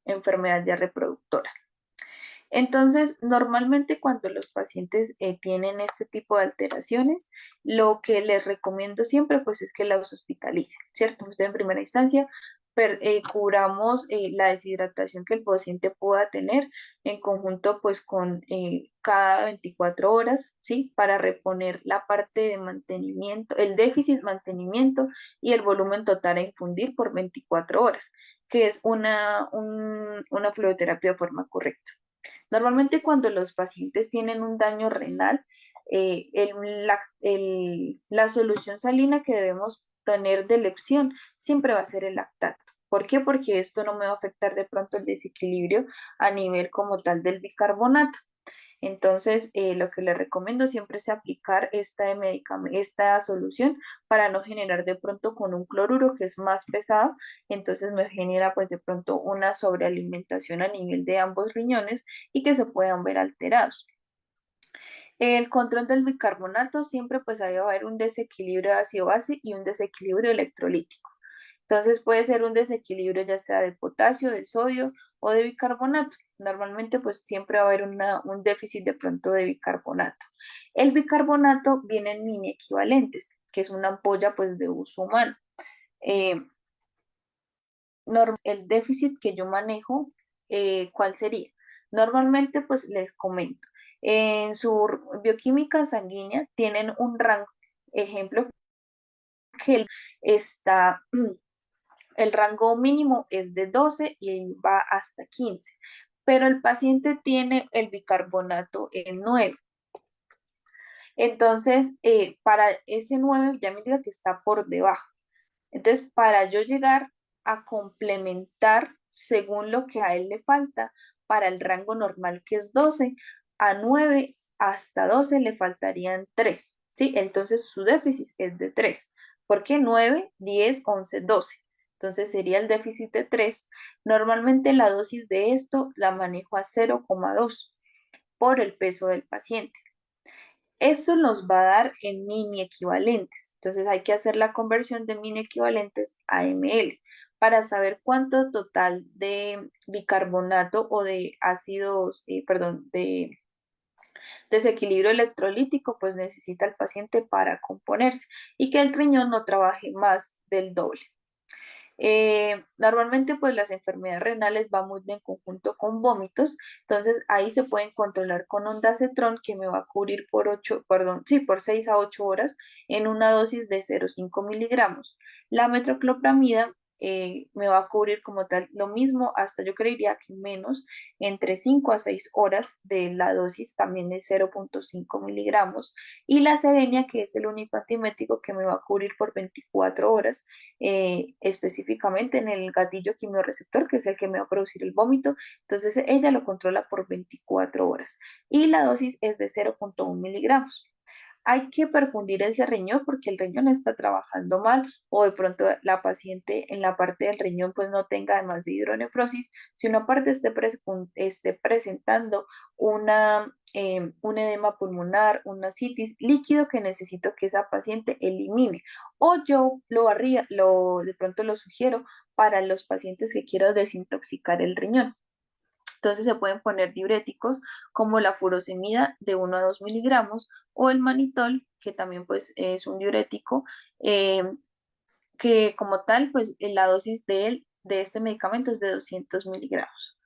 enfermedad ya reproductora. Entonces, normalmente cuando los pacientes tienen este tipo de alteraciones, lo que les recomiendo siempre pues es que los hospitalicen, ¿cierto? Usted en primera instancia cubramos la deshidratación que el paciente pueda tener en conjunto pues con cada 24 horas, ¿sí? Para reponer la parte de mantenimiento, el déficit mantenimiento y el volumen total a infundir por 24 horas, que es una fluidoterapia de forma correcta. Normalmente cuando los pacientes tienen un daño renal, la solución salina que debemos tener de elección siempre va a ser el lactato. ¿Por qué? Porque esto no me va a afectar de pronto el desequilibrio a nivel como tal del bicarbonato. Entonces, lo que le recomiendo siempre es aplicar esta solución para no generar de pronto con un cloruro que es más pesado, entonces me genera pues de pronto una sobrealimentación a nivel de ambos riñones y que se puedan ver alterados. El control del bicarbonato siempre pues ahí va a haber un desequilibrio de ácido-base y un desequilibrio electrolítico. Entonces puede ser un desequilibrio ya sea de potasio, de sodio o de bicarbonato. Normalmente pues siempre va a haber un déficit de pronto de bicarbonato. El bicarbonato viene en mini equivalentes, que es una ampolla pues de uso humano. Eh, el déficit que yo manejo, ¿cuál sería? Normalmente pues les comento, en su bioquímica sanguínea tienen un rango, ejemplo, que está el rango mínimo es de 12 y va hasta 15, pero el paciente tiene el bicarbonato en 9. Entonces, para ese 9 ya me diga que está por debajo. Entonces, para yo llegar a complementar según lo que a él le falta, para el rango normal que es 12, a 9 hasta 12 le faltarían 3, ¿sí? Entonces su déficit es de 3. ¿Por qué 9, 10, 11, 12? Entonces sería el déficit de 3. Normalmente la dosis de esto la manejo a 0,2 por el peso del paciente. Esto nos va a dar en mini equivalentes. Entonces hay que hacer la conversión de mini equivalentes a ml para saber cuánto total de bicarbonato o de ácidos, perdón, de desequilibrio electrolítico pues necesita el paciente para componerse y que el riñón no trabaje más del doble. Normalmente pues las enfermedades renales van muy en conjunto con vómitos, entonces ahí se pueden controlar con ondansetron que me va a cubrir por 8, perdón, sí, por 6 a 8 horas en una dosis de 0,5 miligramos. La metoclopramida me va a cubrir como tal lo mismo, hasta yo creería que menos, entre 5 a 6 horas de la dosis también de 0,5 miligramos. Y la Serenia, que es el único antiemético que me va a cubrir por 24 horas, específicamente en el gatillo quimiorreceptor, que es el que me va a producir el vómito. Entonces ella lo controla por 24 horas. Y la dosis es de 0,1 miligramos. Hay que perfundir ese riñón porque el riñón está trabajando mal o de pronto la paciente en la parte del riñón pues no tenga además de hidronefrosis, si una parte esté presentando un edema pulmonar, una citis, líquido que necesito que esa paciente elimine. O yo de pronto lo sugiero para los pacientes que quiero desintoxicar el riñón. Entonces se pueden poner diuréticos como la furosemida de 1 a 2 miligramos o el manitol, que también pues es un diurético, eh, que como tal pues la dosis de este medicamento es de 200 miligramos.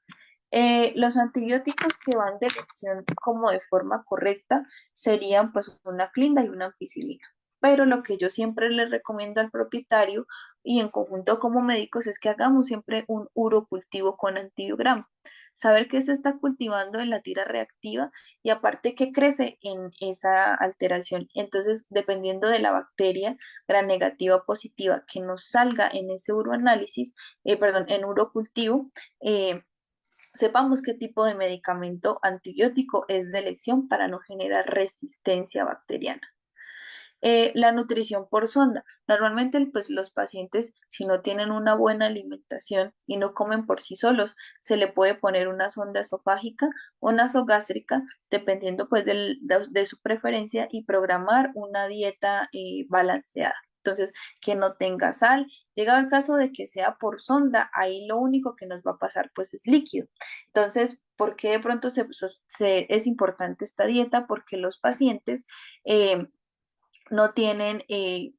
Los antibióticos que van de elección como de forma correcta serían pues una clinda y una ampicilina. Pero lo que yo siempre le recomiendo al propietario y en conjunto como médicos es que hagamos siempre un urocultivo con antibiograma. Saber qué se está cultivando en la tira reactiva y aparte qué crece en esa alteración. Entonces, dependiendo de la bacteria gram negativa o positiva que nos salga en ese uroanálisis, perdón, en urocultivo, sepamos qué tipo de medicamento antibiótico es de elección para no generar resistencia bacteriana. La nutrición por sonda. Normalmente, pues los pacientes, si no tienen una buena alimentación y no comen por sí solos, se le puede poner una sonda esofágica o nasogástrica, dependiendo pues de su preferencia y programar una dieta balanceada. Entonces, que no tenga sal. Llegado el caso de que sea por sonda, ahí lo único que nos va a pasar pues es líquido. Entonces, ¿por qué de pronto es importante esta dieta? Porque los pacientes no tienen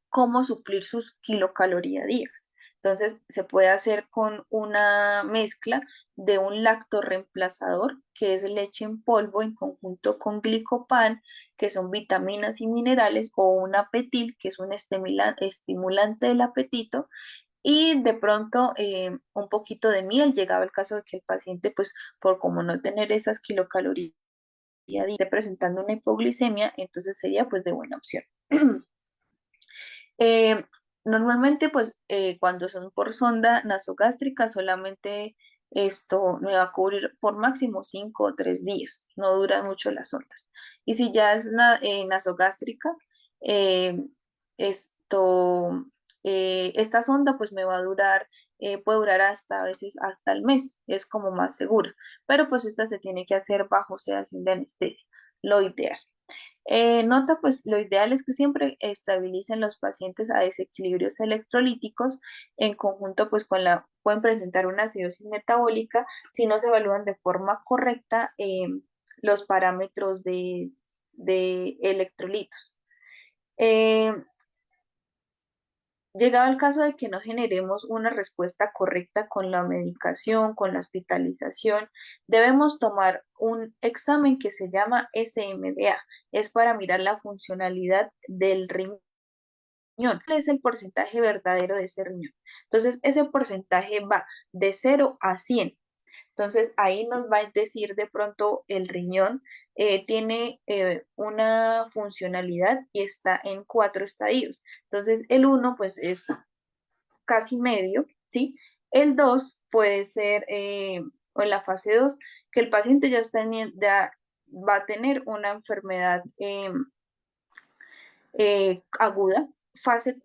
cómo suplir sus kilocalorías días. Entonces, se puede hacer con una mezcla de un lactorreemplazador, que es leche en polvo en conjunto con glicopan, que son vitaminas y minerales, o un apetil, que es un estimulante del apetito, y de pronto un poquito de miel, llegado el caso de que el paciente, pues por como no tener esas kilocalorías, esté presentando una hipoglicemia, entonces sería pues de buena opción. Eh, Normalmente, pues cuando son por sonda nasogástrica, solamente esto me va a cubrir por máximo 5 o 3 días, no duran mucho las sondas. Y si ya es nasogástrica, eh, esto, esta sonda pues me va a durar, puede durar hasta a veces hasta el mes, es como más segura, pero pues esta se tiene que hacer bajo sedación de anestesia, lo ideal. Nota, pues lo ideal es que siempre estabilicen los pacientes a desequilibrios electrolíticos en conjunto, pues pueden presentar una acidosis metabólica si no se evalúan de forma correcta los parámetros de electrolitos. Eh, Llegado el caso de que no generemos una respuesta correcta con la medicación, con la hospitalización, debemos tomar un examen que se llama SMDA. Es para mirar la funcionalidad del riñón. ¿Cuál es el porcentaje verdadero de ese riñón? Entonces, ese porcentaje va de 0 a 100. Entonces, ahí nos va a decir de pronto el riñón tiene una funcionalidad y está en 4 estadios. Entonces, el uno pues es casi medio, ¿sí? El 2 puede ser, o en la fase 2 que el paciente ya va a tener una enfermedad aguda. Fase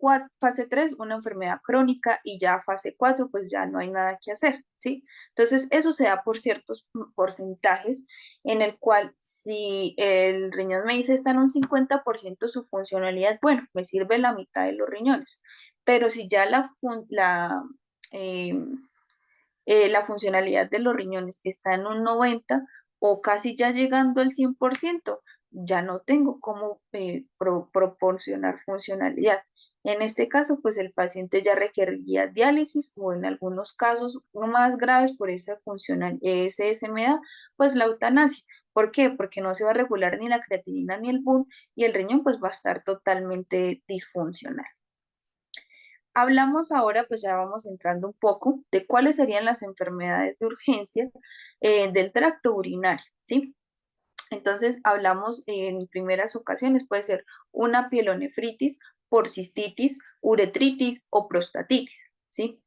3 una enfermedad crónica, y ya fase 4 pues ya no hay nada que hacer, ¿sí? Entonces, eso se da por ciertos porcentajes, en el cual si el riñón me dice está en un 50% su funcionalidad, bueno, me sirve la mitad de los riñones. Pero si ya eh, la funcionalidad de los riñones está en un 90 o casi ya llegando al 100%, ya no tengo cómo proporcionar funcionalidad. En este caso, pues el paciente ya requeriría diálisis o en algunos casos más graves por esa ese SMA, pues la eutanasia. ¿Por qué? Porque no se va a regular ni la creatinina ni el BUN y el riñón pues va a estar totalmente disfuncional. Hablamos ahora, pues ya vamos entrando un poco de cuáles serían las enfermedades de urgencia del tracto urinario, ¿sí? Entonces, hablamos en primeras ocasiones, puede ser una pielonefritis por cistitis, uretritis o prostatitis, ¿sí?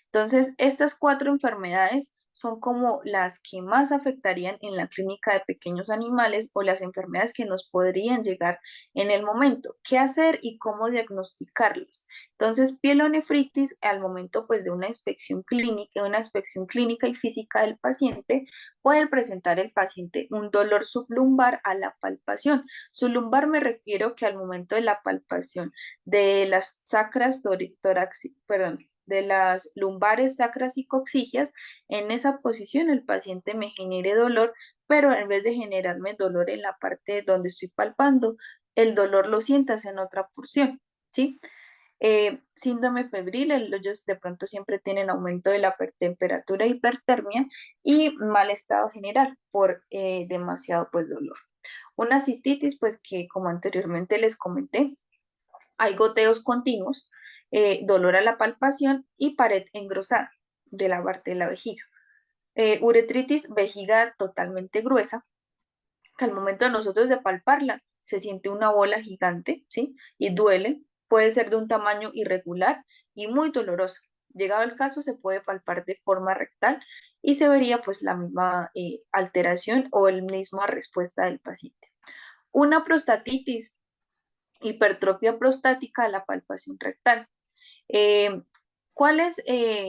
Entonces, estas cuatro enfermedades son como las que más afectarían en la clínica de pequeños animales o las enfermedades que nos podrían llegar en el momento. ¿Qué hacer y cómo diagnosticarlas? Entonces, pielonefritis al momento pues de una inspección clínica y física del paciente, puede presentar el paciente un dolor sublumbar a la palpación. Sublumbar me refiero que al momento de la palpación de las sacras perdón, de las lumbares, sacras y coxigias, en esa posición el paciente me genere dolor, pero en vez de generarme dolor en la parte donde estoy palpando, el dolor lo sientas en otra porción, ¿sí? Síndrome febril, ellos de pronto siempre tienen aumento de la temperatura, hipertermia y mal estado general por demasiado pues, dolor. Una cistitis, pues que como anteriormente les comenté, hay goteos continuos, dolor a la palpación y pared engrosada de la parte de la vejiga. Uretritis, vejiga totalmente gruesa, que al momento de nosotros de palparla se siente una bola gigante, ¿sí? Y duele, puede ser de un tamaño irregular y muy doloroso. Llegado el caso, se puede palpar de forma rectal y se vería pues la misma alteración o la misma respuesta del paciente. Una prostatitis, hipertrofia prostática a la palpación rectal. Eh, ¿Cuáles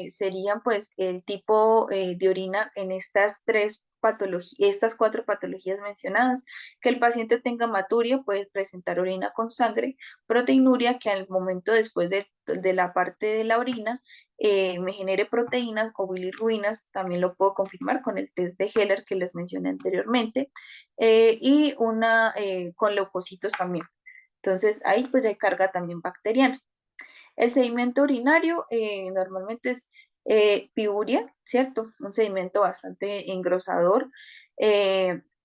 serían pues el tipo de orina en estas tres patologías, estas cuatro patologías mencionadas? Que el paciente tenga hematuria, puede presentar orina con sangre, proteinuria, que al momento después de la parte de la orina me genere proteínas o bilirruinas, también lo puedo confirmar con el test de Heller que les mencioné anteriormente, y una con leucocitos también. Entonces ahí pues ya hay carga también bacteriana. El sedimento urinario normalmente es piuria, ¿cierto? Un sedimento bastante engrosador,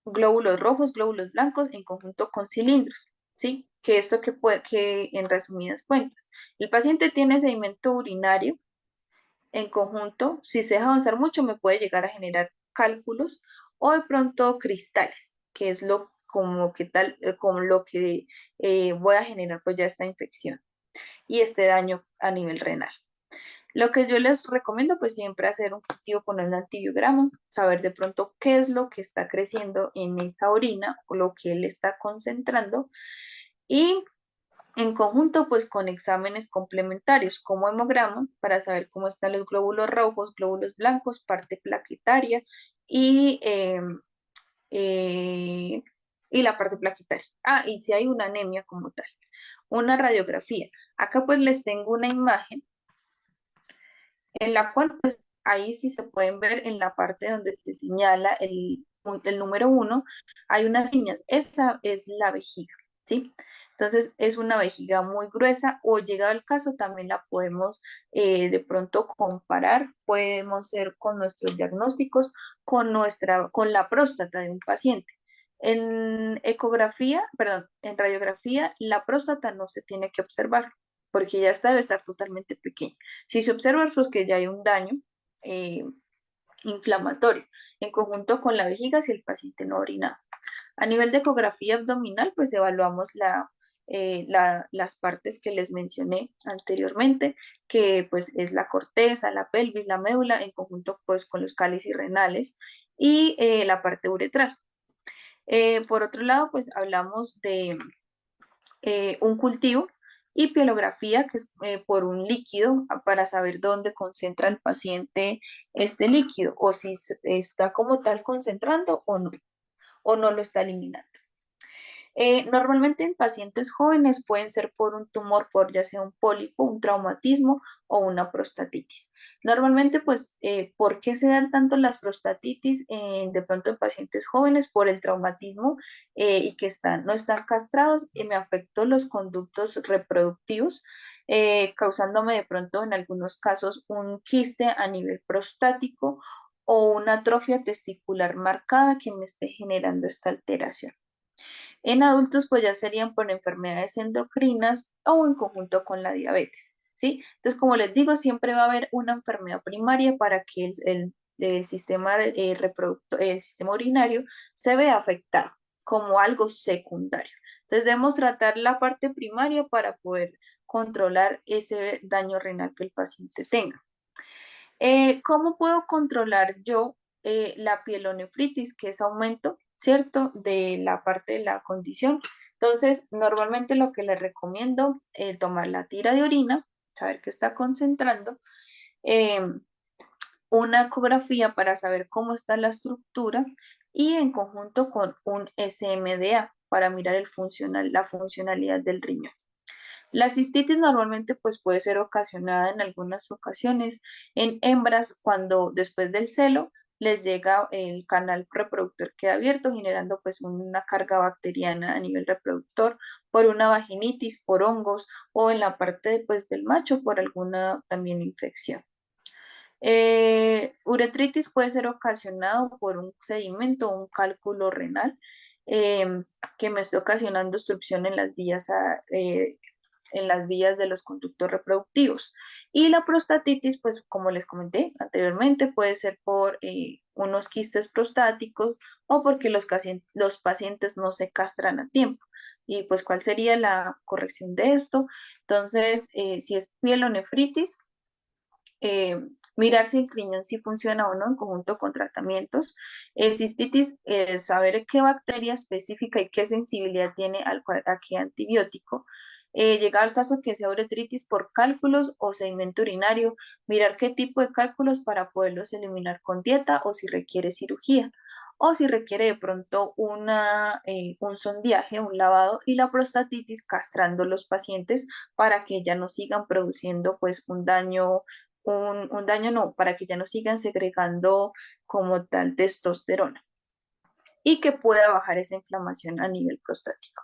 glóbulos rojos, glóbulos blancos en conjunto con cilindros, ¿sí? Que esto que puede, que en resumidas cuentas, el paciente tiene sedimento urinario en conjunto, si se deja avanzar mucho me puede llegar a generar cálculos o de pronto cristales, que es lo como que tal, como lo que voy a generar pues ya esta infección y este daño a nivel renal. Lo que yo les recomiendo, pues siempre hacer un cultivo con el antibiograma, saber de pronto qué es lo que está creciendo en esa orina o lo que él está concentrando y en conjunto, pues con exámenes complementarios como hemograma para saber cómo están los glóbulos rojos, glóbulos blancos, parte plaquetaria y, eh, eh, y la parte plaquetaria. Ah, y si hay una anemia como tal. Una radiografía. Acá pues les tengo una imagen en la cual pues ahí sí se pueden ver en la parte donde se señala el número uno, hay unas líneas, esa es la vejiga, ¿sí? Entonces es una vejiga muy gruesa o llegado el caso también la podemos de pronto comparar, podemos ser con nuestros diagnósticos, con la próstata de un paciente. En ecografía, perdón, en radiografía, la próstata no se tiene que observar porque ya está, debe estar totalmente pequeña. Si se observa, pues que ya hay un daño eh, inflamatorio en conjunto con la vejiga si el paciente no ha orinado. A nivel de ecografía abdominal, pues evaluamos las partes que les mencioné anteriormente, que pues es la corteza, la pelvis, la médula, en conjunto pues con los cálices renales y la parte uretral. Por otro lado, pues hablamos de un cultivo y pielografía, que es por un líquido para saber dónde concentra el paciente este líquido o si está como tal concentrando o no lo está eliminando. Normalmente en pacientes jóvenes pueden ser por un tumor, por ya sea un pólipo, un traumatismo o una prostatitis. Normalmente, pues, ¿por qué se dan tanto las prostatitis de pronto en pacientes jóvenes? Por el traumatismo y que no están castrados y me afectó los conductos reproductivos, causándome de pronto en algunos casos un quiste a nivel prostático o una atrofia testicular marcada que me esté generando esta alteración. En adultos, pues ya serían por enfermedades endocrinas o en conjunto con la diabetes, ¿sí? Entonces, como les digo, siempre va a haber una enfermedad primaria para que el sistema el sistema urinario se vea afectado como algo secundario. Entonces, debemos tratar la parte primaria para poder controlar ese daño renal que el paciente tenga. ¿Cómo puedo controlar yo la pielonefritis, que es aumento, ¿cierto?, de la parte de la condición? Entonces, normalmente lo que les recomiendo es tomar la tira de orina, saber qué está concentrando, eh, una ecografía para saber cómo está la estructura y en conjunto con un SMDA para mirar la funcionalidad del riñón. La cistitis normalmente pues puede ser ocasionada en algunas ocasiones en hembras cuando después del celo les llega el canal reproductor queda abierto generando pues una carga bacteriana a nivel reproductor por una vaginitis, por hongos o en la parte pues del macho por alguna también infección. Uretritis puede ser ocasionado por un sedimento o un cálculo renal eh, que me esté ocasionando obstrucción en las vías de los conductos reproductivos. Y la prostatitis, pues como les comenté anteriormente, puede ser por unos quistes prostáticos o porque los pacientes no se castran a tiempo. Y pues, ¿cuál sería la corrección de esto? Entonces, si es pielonefritis, eh, mirar si el riñón sí funciona o no en conjunto con tratamientos. Cistitis, saber qué bacteria específica y qué sensibilidad tiene a qué antibiótico. Llegado al caso que sea uretritis por cálculos o sedimento urinario, mirar qué tipo de cálculos para poderlos eliminar con dieta o si requiere cirugía o si requiere de pronto un sondeaje, un lavado y la prostatitis castrando los pacientes para que ya no sigan produciendo pues un daño no, para que ya no sigan segregando como tal testosterona y que pueda bajar esa inflamación a nivel prostático.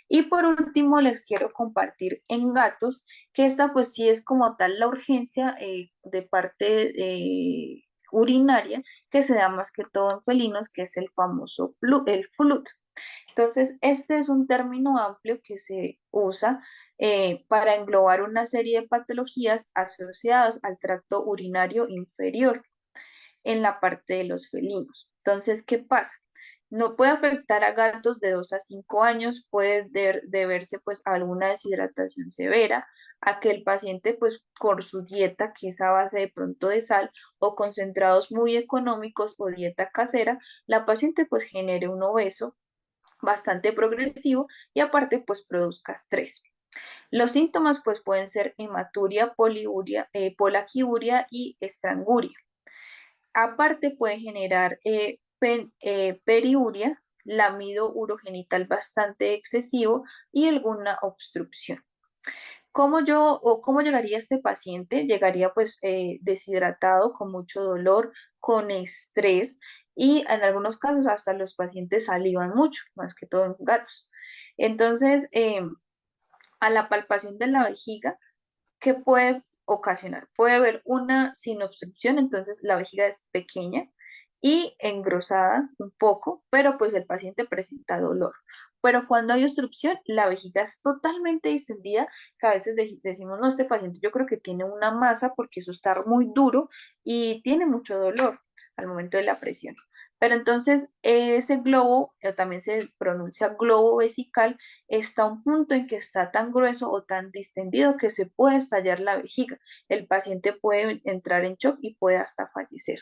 Y por último, les quiero compartir en gatos, que esta pues sí es como tal la urgencia de parte urinaria que se da más que todo en felinos, que es el famoso el flut. Entonces, este es un término amplio que se usa para englobar una serie de patologías asociadas al tracto urinario inferior en la parte de los felinos. Entonces, ¿qué pasa? No puede afectar a gatos de 2 a 5 años, puede deberse pues a alguna deshidratación severa, a que el paciente pues por su dieta, que es a base de pronto de sal o concentrados muy económicos o dieta casera, la paciente pues genere un obeso bastante progresivo y aparte pues produzca estrés. Los síntomas pues pueden ser hematuria, poliuria, polaquiuria y estranguria. Aparte puede generar periuria, lamido urogenital bastante excesivo y alguna obstrucción. ¿Cómo llegaría este paciente? Llegaría pues deshidratado, con mucho dolor, con estrés y en algunos casos hasta los pacientes salivan mucho, más que todo en gatos. Entonces, a la palpación de la vejiga, ¿qué puede ocasionar? Puede haber una sin obstrucción, entonces la vejiga es pequeña y engrosada un poco, pero pues el paciente presenta dolor. Pero cuando hay obstrucción, la vejiga es totalmente distendida, que a veces decimos, no, este paciente yo creo que tiene una masa porque eso está muy duro y tiene mucho dolor al momento de la presión. Pero entonces ese globo, o también se pronuncia globo vesical, está a un punto en que está tan grueso o tan distendido que se puede estallar la vejiga. El paciente puede entrar en shock y puede hasta fallecer.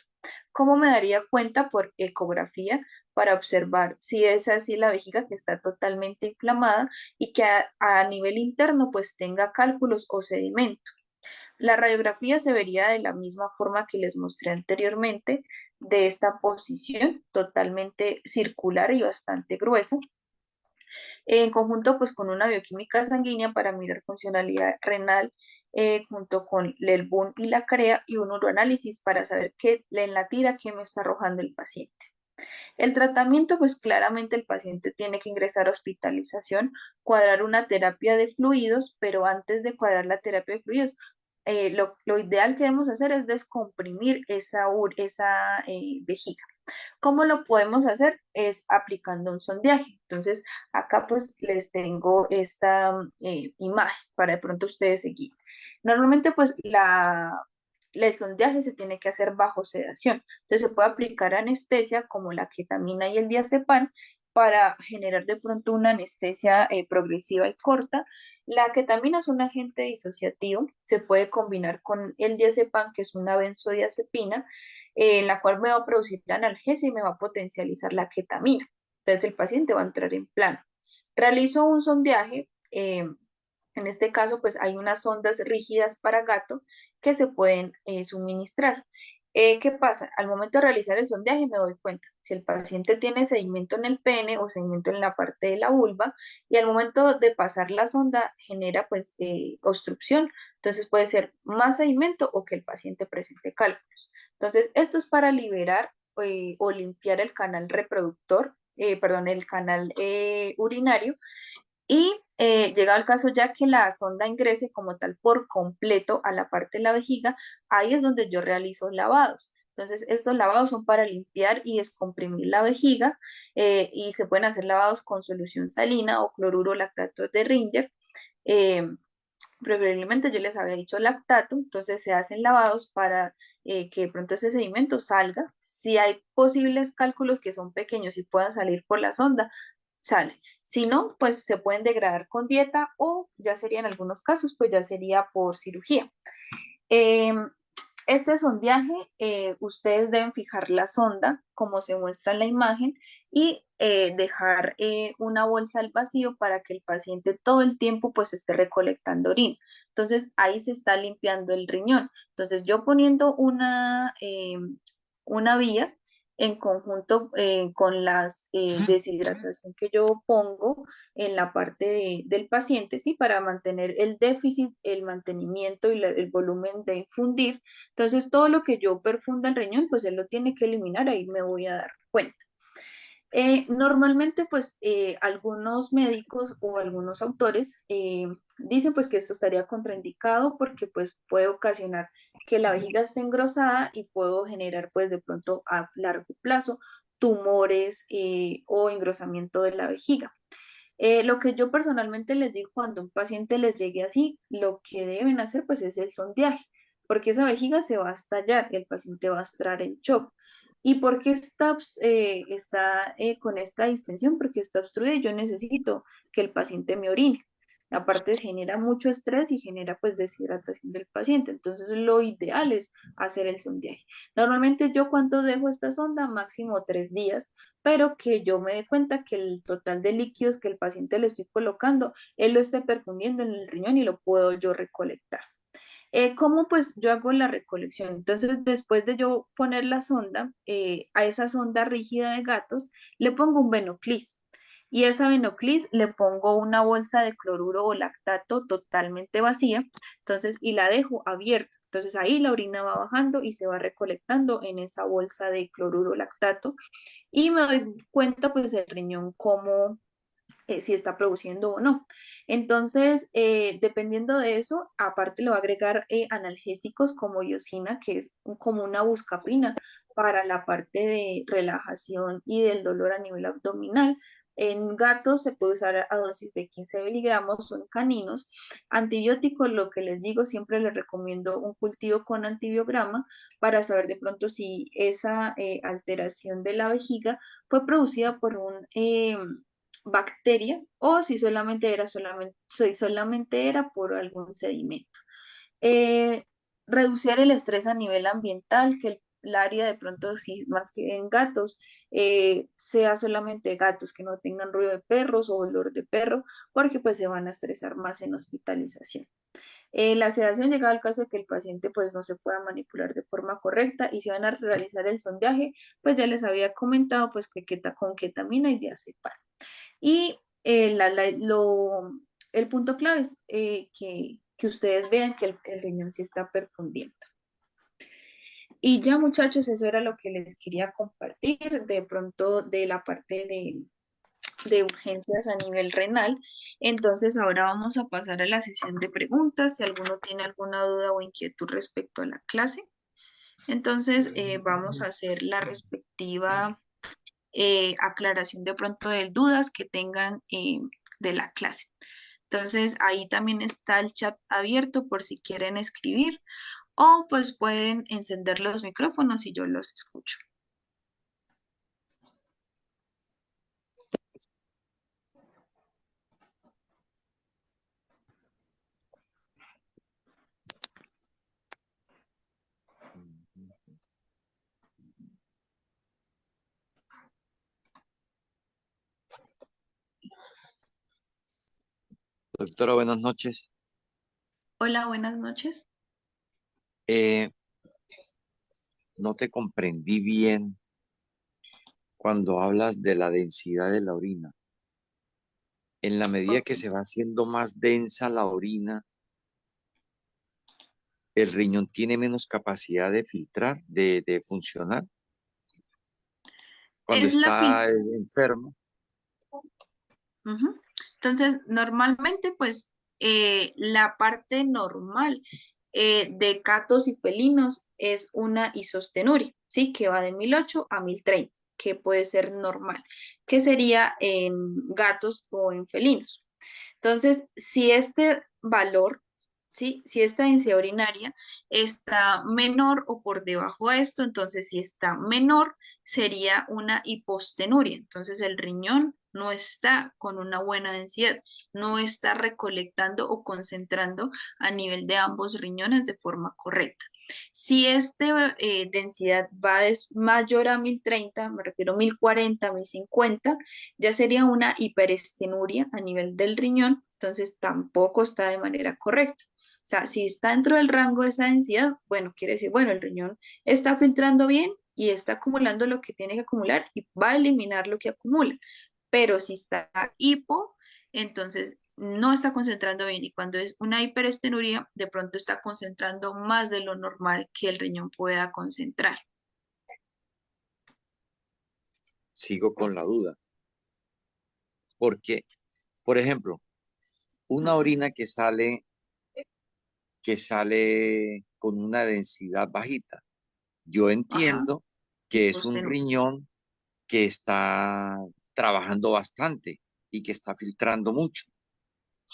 ¿Cómo me daría cuenta? Por ecografía para observar si es así la vejiga que está totalmente inflamada y que a nivel interno pues tenga cálculos o sedimento. La radiografía se vería de la misma forma que les mostré anteriormente, de esta posición totalmente circular y bastante gruesa, en conjunto pues con una bioquímica sanguínea para mirar funcionalidad renal, junto con el BUN y la CREA y un uroanálisis para saber qué en la tira qué me está arrojando el paciente. El tratamiento, pues claramente el paciente tiene que ingresar a hospitalización, cuadrar una terapia de fluidos, pero antes de cuadrar la terapia de fluidos, lo ideal que debemos hacer es descomprimir esa vejiga. ¿Cómo lo podemos hacer? Es aplicando un sondeaje. Entonces, acá pues les tengo esta imagen para de pronto ustedes seguir. Normalmente pues el sondeaje se tiene que hacer bajo sedación. Entonces, se puede aplicar anestesia como la ketamina y el diazepam para generar de pronto una anestesia progresiva y corta. La ketamina es un agente disociativo, se puede combinar con el diazepam, que es una benzodiazepina, en la cual me va a producir la analgesia y me va a potencializar la ketamina. Entonces el paciente va a entrar en plano. Realizo un sondeaje, en este caso pues hay unas sondas rígidas para gato que se pueden suministrar. ¿Qué pasa? Al momento de realizar el sondeaje me doy cuenta si el paciente tiene sedimento en el pene o sedimento en la parte de la vulva, y al momento de pasar la sonda genera pues obstrucción. Entonces puede ser más sedimento o que el paciente presente cálculos. Entonces, esto es para liberar o limpiar el canal reproductor, perdón, el canal urinario. Y llegado el caso ya que la sonda ingrese como tal por completo a la parte de la vejiga, ahí es donde yo realizo lavados. Entonces, estos lavados son para limpiar y descomprimir la vejiga, y se pueden hacer lavados con solución salina o cloruro lactato de Ringer. eh, Preferiblemente yo les había dicho lactato. Entonces se hacen lavados para que de pronto ese sedimento salga. Si hay posibles cálculos que son pequeños y puedan salir por la sonda, sale. Si no, pues se pueden degradar con dieta, o ya sería en algunos casos, pues ya sería por cirugía. Eh, este sondeaje, ustedes deben fijar la sonda como se muestra en la imagen, y dejar una bolsa al vacío para que el paciente todo el tiempo pues esté recolectando orina. Entonces ahí se está limpiando el riñón. Entonces yo poniendo una vía en conjunto con las deshidratación que yo pongo en la parte del paciente, ¿sí? Para mantener el déficit, el mantenimiento y el volumen de infundir. Entonces, todo lo que yo perfunda el riñón, pues él lo tiene que eliminar, ahí me voy a dar cuenta. Normalmente, pues, algunos médicos o algunos autores dicen, pues, que esto estaría contraindicado porque, pues, puede ocasionar que la vejiga esté engrosada y puedo generar, pues, de pronto a largo plazo tumores o engrosamiento de la vejiga. Lo que yo personalmente les digo cuando un paciente les llegue así, lo que deben hacer pues es el sondeaje, porque esa vejiga se va a estallar, el paciente va a estar en shock. ¿Y por qué está con esta distensión? Porque está obstruida y yo necesito que el paciente me orine. Aparte genera mucho estrés y genera pues deshidratación del paciente. Entonces lo ideal es hacer el sondeaje. Normalmente yo cuando dejo esta sonda, máximo 3 días, pero que yo me dé cuenta que el total de líquidos que el paciente le estoy colocando, él lo esté perfundiendo en el riñón y lo puedo yo recolectar. ¿Cómo pues yo hago la recolección? Entonces, después de yo poner la sonda, a esa sonda rígida de gatos, le pongo un venoclis. Y a esa venoclis le pongo una bolsa de cloruro o lactato totalmente vacía, entonces, y la dejo abierta. Entonces ahí la orina va bajando y se va recolectando en esa bolsa de cloruro lactato, y me doy cuenta pues el riñón cómo, si está produciendo o no. Entonces, dependiendo de eso, aparte le va a agregar analgésicos como iosina, que es como una buscapina para la parte de relajación y del dolor a nivel abdominal. En gatos se puede usar a dosis de 15 miligramos o en caninos. Antibióticos, lo que les digo, siempre les recomiendo un cultivo con antibiograma para saber de pronto si esa alteración de la vejiga fue producida por un bacteria, o si solamente era por algún sedimento. Eh, Reducir el estrés a nivel ambiental, que el área de pronto, si más que en gatos, sea solamente gatos, que no tengan ruido de perros o olor de perro, porque pues se van a estresar más en hospitalización. La sedación llega al caso de que el paciente pues no se pueda manipular de forma correcta, y si van a realizar el sondaje, pues ya les había comentado pues que con ketamina y diazepam. Y el punto clave es que ustedes vean que el riñón sí está perfundiendo. Y ya, muchachos, eso era lo que les quería compartir de pronto de la parte de urgencias a nivel renal. Entonces ahora vamos a pasar a la sesión de preguntas, si alguno tiene alguna duda o inquietud respecto a la clase. Entonces vamos a hacer la respectiva aclaración de pronto de dudas que tengan de la clase. Entonces ahí también está el chat abierto por si quieren escribir o pues pueden encender los micrófonos y yo los escucho. Doctora, buenas noches. Hola, buenas noches. Eh, no te comprendí bien cuando hablas de la densidad de la orina. En la medida Ok. que se va haciendo más densa la orina, el riñón tiene menos capacidad de filtrar, de funcionar. Cuando Es la está enfermo, Ujú. Entonces, normalmente, pues, la parte normal de gatos y felinos es una isostenuria, ¿sí? Que va de 1008 a 1030, que puede ser normal, que sería en gatos o en felinos. Entonces, si este valor, ¿sí? Si esta densidad urinaria está menor o por debajo de esto, entonces si está menor, sería una hipostenuria. Entonces el riñón no está con una buena densidad, no está recolectando o concentrando a nivel de ambos riñones de forma correcta. Si esta densidad va mayor a 1030, me refiero a 1040, 1050, ya sería una hiperestenuria a nivel del riñón, entonces tampoco está de manera correcta. O sea, si está dentro del rango de esa densidad, bueno, quiere decir, bueno, el riñón está filtrando bien y está acumulando lo que tiene que acumular y va a eliminar lo que acumula. Pero si está hipo, entonces no está concentrando bien y cuando es una hiperestenuria, de pronto está concentrando más de lo normal que el riñón pueda concentrar. sigo con la duda. Porque, por ejemplo, una orina que sale con una densidad bajita, yo Ajá, entiendo que es un hipostenuria. riñón que está trabajando bastante y que está filtrando mucho,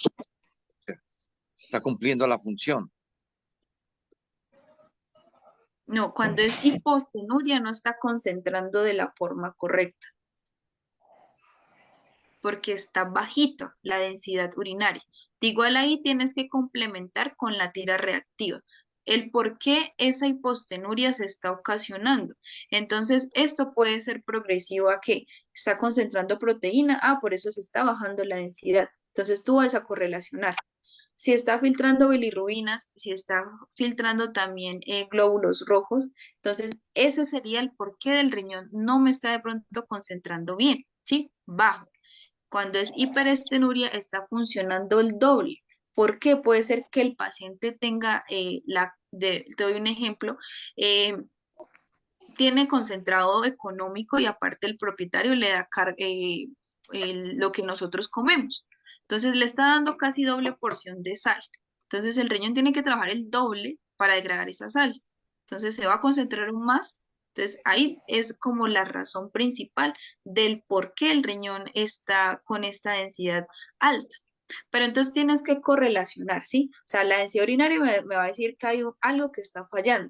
o sea, está cumpliendo la función. No, cuando es hipostenuria no está concentrando de la forma correcta, porque está bajito la densidad urinaria. De igual ahí tienes que complementar con la tira reactiva. El por qué esa hipostenuria se está ocasionando. Entonces, esto puede ser progresivo a que está concentrando proteína, por eso se está bajando la densidad. Entonces, tú vas a correlacionar. Si está filtrando bilirrubinas, si está filtrando también glóbulos rojos, entonces ese sería el porqué del riñón no me está de pronto concentrando bien, ¿sí? Bajo. Cuando es hiperestenuria está funcionando el doble. ¿Por qué? Puede ser que el paciente tenga, te doy un ejemplo, eh, tiene concentrado económico y aparte el propietario le da lo que nosotros comemos. Entonces le está dando casi doble porción de sal. Entonces el riñón tiene que trabajar el doble para degradar esa sal. Entonces se va a concentrar aún más. Entonces ahí es como la razón principal del por qué el riñón está con esta densidad alta. Pero entonces tienes que correlacionar, ¿sí? O sea, la densidad urinaria me va a decir que hay algo que está fallando,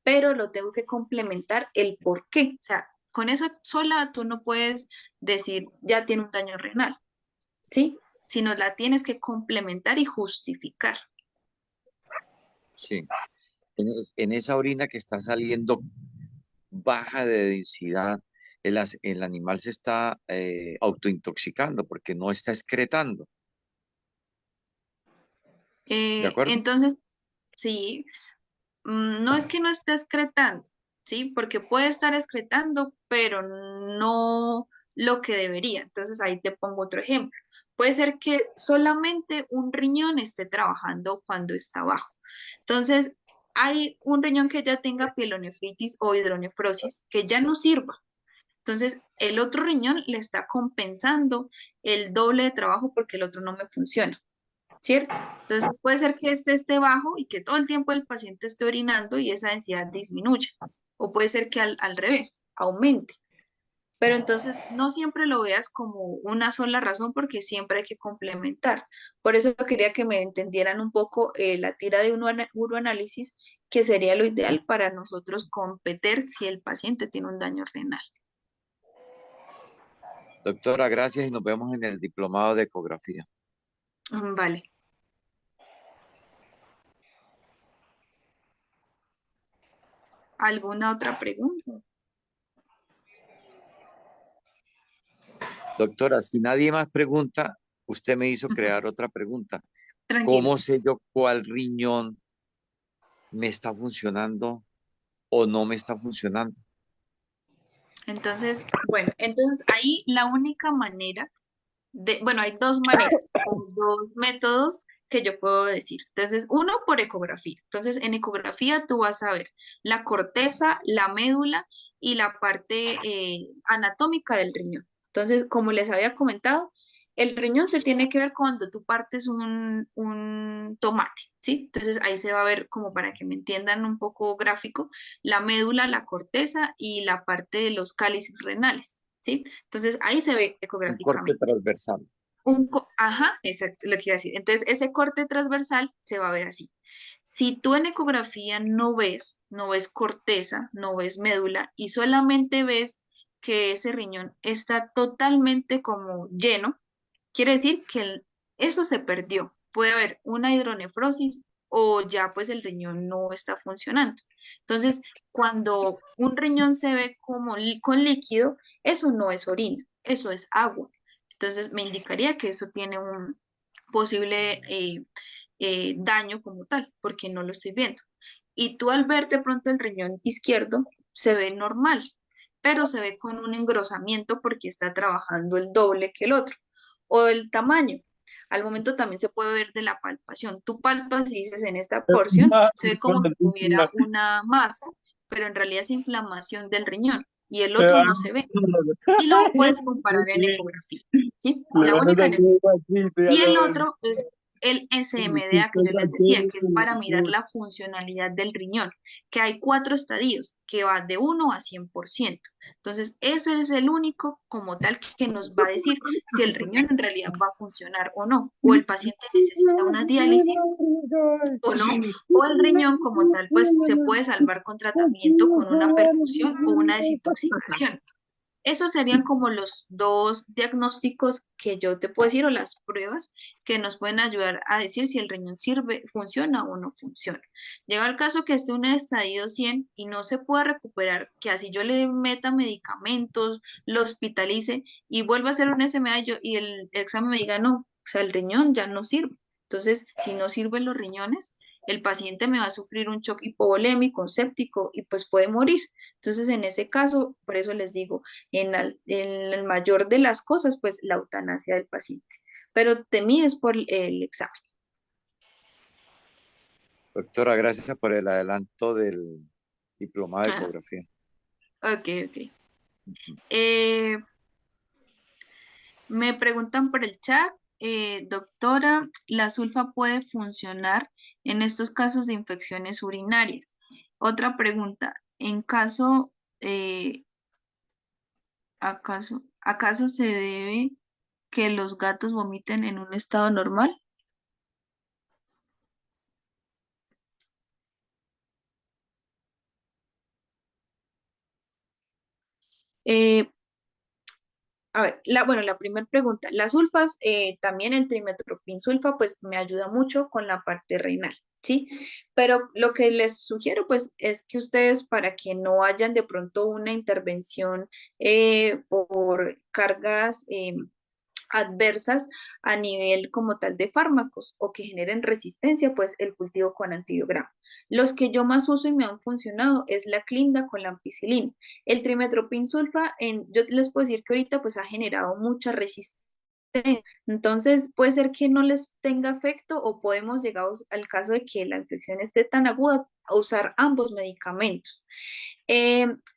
pero lo tengo que complementar el por qué. O sea, con esa sola tú no puedes decir ya tiene un daño renal, ¿sí? Sino la tienes que complementar y justificar. Sí. En esa orina que está saliendo baja de densidad, el animal se está autointoxicando porque no está excretando. ¿De acuerdo? Entonces, sí, no es que no esté excretando, ¿sí? Porque puede estar excretando, pero no lo que debería. Entonces ahí te pongo otro ejemplo. Puede ser que solamente un riñón esté trabajando cuando está bajo. Entonces, hay un riñón que ya tenga pielonefritis o hidronefrosis que ya no sirva. Entonces, el otro riñón le está compensando el doble de trabajo porque el otro no me funciona, ¿cierto? Entonces, puede ser que este esté bajo y que todo el tiempo el paciente esté orinando y esa densidad disminuya. O puede ser que al revés, aumente. Pero entonces no siempre lo veas como una sola razón porque siempre hay que complementar. Por eso quería que me entendieran un poco la tira de uroanálisis, que sería lo ideal para nosotros competir si el paciente tiene un daño renal. Doctora, gracias y nos vemos en el diplomado de ecografía. Vale. ¿Alguna otra pregunta? Doctora, si nadie más pregunta, usted me hizo Ujú. crear otra pregunta. Tranquilo. ¿Cómo sé yo cuál riñón me está funcionando o no me está funcionando? Entonces, bueno, entonces ahí la única manera bueno, hay dos maneras, o dos métodos que yo puedo decir. Entonces, uno por ecografía. Entonces, en ecografía tú vas a ver la corteza, la médula y la parte anatómica del riñón. Entonces, como les había comentado, el riñón se tiene que ver cuando tú partes un tomate, ¿sí? Entonces, ahí se va a ver, como para que me entiendan un poco gráfico, la médula, la corteza y la parte de los cálices renales, ¿sí? Entonces, ahí se ve Un corte ecográficamente. transversal. Ajá, exacto, lo que iba a decir. Entonces, ese corte transversal se va a ver así. Si tú en ecografía no ves corteza, no ves médula y solamente ves que ese riñón está totalmente como lleno, quiere decir que eso se perdió. Puede haber una hidronefrosis o ya pues el riñón no está funcionando. Entonces, cuando un riñón se ve como con líquido, eso no es orina, eso es agua. Entonces, me indicaría que eso tiene un posible daño como tal, porque no lo estoy viendo. Y tú al ver de pronto el riñón izquierdo, se ve normal, pero se ve con un engrosamiento porque está trabajando el doble que el otro. O el tamaño. Al momento también se puede ver de la palpación. Tú palpas y dices en esta porción, se ve como si tuviera una masa, pero en realidad es inflamación del riñón y el otro no se ve. Y lo puedes comparar en ecografía, ¿sí? La única en y el otro es el SMDA que yo les decía, que es para mirar la funcionalidad del riñón, que hay 4 estadios, que va de 1 a 100%. Entonces, ese es el único como tal que nos va a decir si el riñón en realidad va a funcionar o no, o el paciente necesita una diálisis o no, o el riñón como tal, pues se puede salvar con tratamiento, con una perfusión o una desintoxicación. Esos serían como los dos diagnósticos que yo te puedo decir o las pruebas que nos pueden ayudar a decir si el riñón sirve, funciona o no funciona. Llega el caso que esté en un estadio 100 y no se pueda recuperar, que así yo le meta medicamentos, lo hospitalice y vuelva a hacer un SMA y el examen me diga no, o sea, el riñón ya no sirve. Entonces, si no sirven los riñones, el paciente me va a sufrir un shock hipovolémico, un séptico y pues puede morir. Entonces, en ese caso, por eso les digo, en el mayor de las cosas, pues la eutanasia del paciente. Pero te mides por el examen. Doctora, gracias por el adelanto del diplomado de Ah, ecografía. ok, ok. Eh, Me preguntan por el chat, doctora, ¿la sulfa puede funcionar en estos casos de infecciones urinarias? Otra pregunta, en caso, ¿acaso se debe que los gatos vomiten en un estado normal? Eh, A ver, bueno, la primera pregunta, las sulfas, también el trimetoprim sulfa, pues me ayuda mucho con la parte renal, ¿sí? Pero lo que les sugiero, pues, es que ustedes, para que no hayan de pronto una intervención por cargas adversas a nivel como tal de fármacos o que generen resistencia, pues el cultivo con antibiograma. Los que yo más uso y me han funcionado es la clinda con la ampicilina. El trimetoprim sulfa, yo les puedo decir que ahorita pues ha generado mucha resistencia. Entonces, puede ser que no les tenga efecto o podemos llegar al caso de que la infección esté tan aguda a usar ambos medicamentos.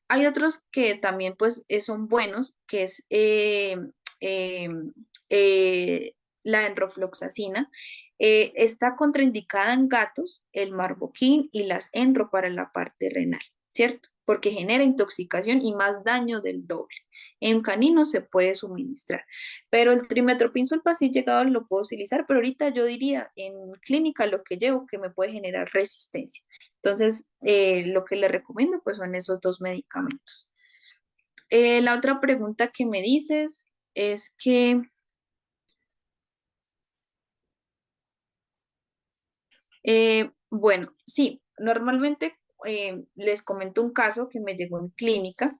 Hay otros que también pues son buenos, que es eh, eh, la enrofloxacina. Está contraindicada en gatos, el marboquín y las enro para la parte renal, ¿cierto? Porque genera intoxicación y más daño del doble. En caninos se puede suministrar, pero el trimetoprim-sulfa sí llegado lo puedo utilizar, pero ahorita yo diría en clínica lo que llevo que me puede generar resistencia. Entonces, lo que le recomiendo pues son esos dos medicamentos. La otra pregunta que me dices es que, bueno, sí, normalmente les comento un caso que me llegó en clínica,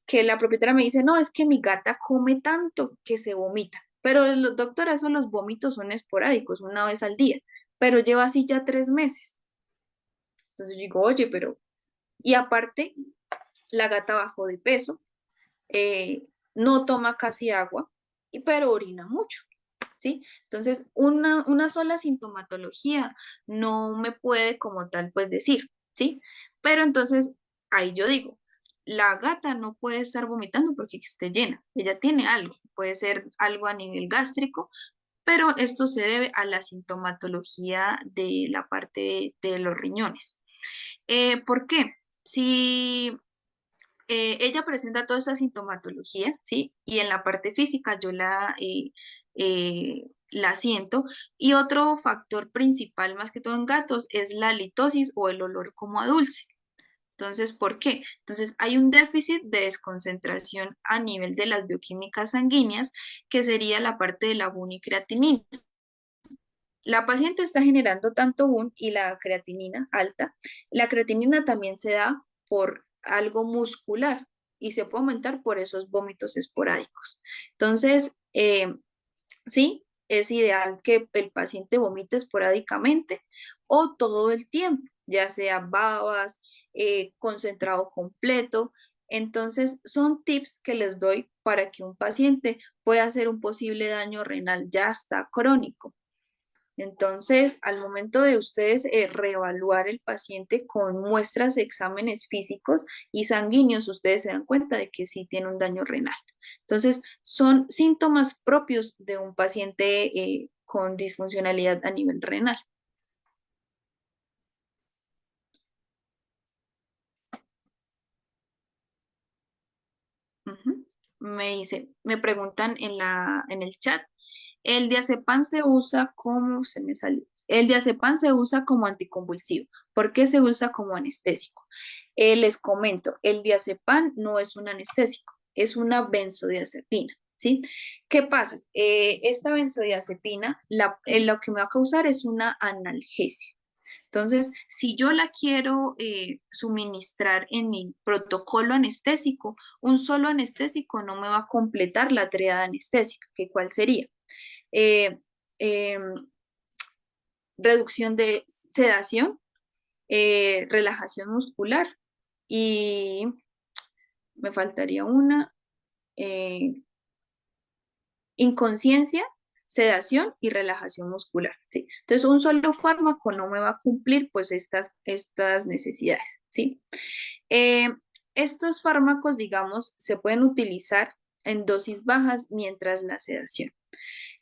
que la propietaria me dice, no, es que mi gata come tanto que se vomita, pero doctora, eso los vómitos son esporádicos, una vez al día, pero lleva así ya 3 meses. Entonces yo digo, oye, pero, y aparte, la gata bajó de peso, eh, no toma casi agua, pero orina mucho, ¿sí? Entonces, una sola sintomatología no me puede como tal, pues decir, ¿sí? Pero entonces, ahí yo digo, la gata no puede estar vomitando porque esté llena, ella tiene algo, puede ser algo a nivel gástrico, pero esto se debe a la sintomatología de la parte de los riñones. ¿Por qué? Si ella presenta toda esa sintomatología, ¿sí? Y en la parte física yo la siento. Y otro factor principal, más que todo en gatos, es la litosis o el olor como a dulce. Entonces, ¿por qué? Entonces, hay un déficit de desconcentración a nivel de las bioquímicas sanguíneas, que sería la parte de la bunicreatinina. La paciente está generando tanto BUN y la creatinina alta. La creatinina también se da por algo muscular y se puede aumentar por esos vómitos esporádicos. Entonces, sí, es ideal que el paciente vomite esporádicamente o todo el tiempo, ya sea babas, concentrado completo. Entonces, son tips que les doy para que un paciente pueda hacer un posible daño renal ya hasta crónico. Entonces, al momento de ustedes reevaluar el paciente con muestras de exámenes físicos y sanguíneos, ustedes se dan cuenta de que sí tiene un daño renal. Entonces, son síntomas propios de un paciente con disfuncionalidad a nivel renal. Ujú. Me preguntan en el chat, el diazepam se usa como, se me salió, el diazepam se usa como anticonvulsivo. ¿Por qué se usa como anestésico? Les comento, el diazepam no es un anestésico, es una benzodiazepina, ¿sí? ¿Qué pasa? Esta benzodiazepina, lo que me va a causar es una analgesia. Entonces, si yo la quiero suministrar en mi protocolo anestésico, un solo anestésico no me va a completar la triada anestésica, que cuál sería eh, em, reducción de sedación, relajación muscular y me faltaría una, eh, inconsciencia, sedación y relajación muscular, ¿sí? Entonces, un solo fármaco no me va a cumplir pues estas necesidades, ¿sí? Eh, Estos fármacos, digamos, se pueden utilizar en dosis bajas mientras la sedación.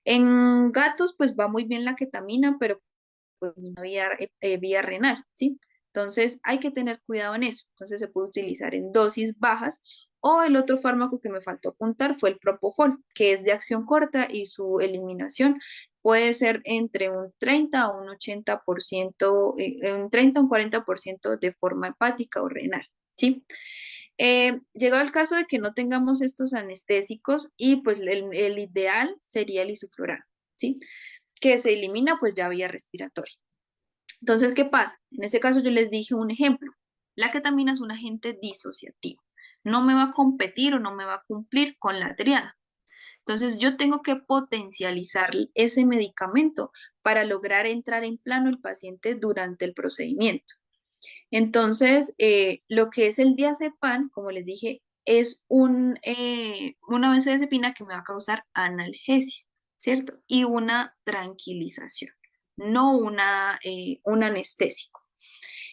En gatos, pues va muy bien la ketamina, pero pues una vía renal, ¿sí? Entonces hay que tener cuidado en eso. Entonces se puede utilizar en dosis bajas o el otro fármaco que me faltó apuntar fue el propofol, que es de acción corta y su eliminación puede ser entre un 30 a un 80%, un 30 a un 40% de forma hepática o renal, ¿sí? Llegado el caso de que no tengamos estos anestésicos y pues el ideal sería el isoflurano, ¿sí? Que se elimina pues ya vía respiratoria. Entonces, ¿qué pasa? En este caso yo les dije un ejemplo. La ketamina es un agente disociativo. No me va a competir o no me va a cumplir con la triada. Entonces, yo tengo que potencializar ese medicamento para lograr entrar en plano el paciente durante el procedimiento. Entonces, lo que es el diazepam, como les dije, es una benzodiazepina que me va a causar analgesia, ¿cierto? Y una tranquilización, no un anestésico.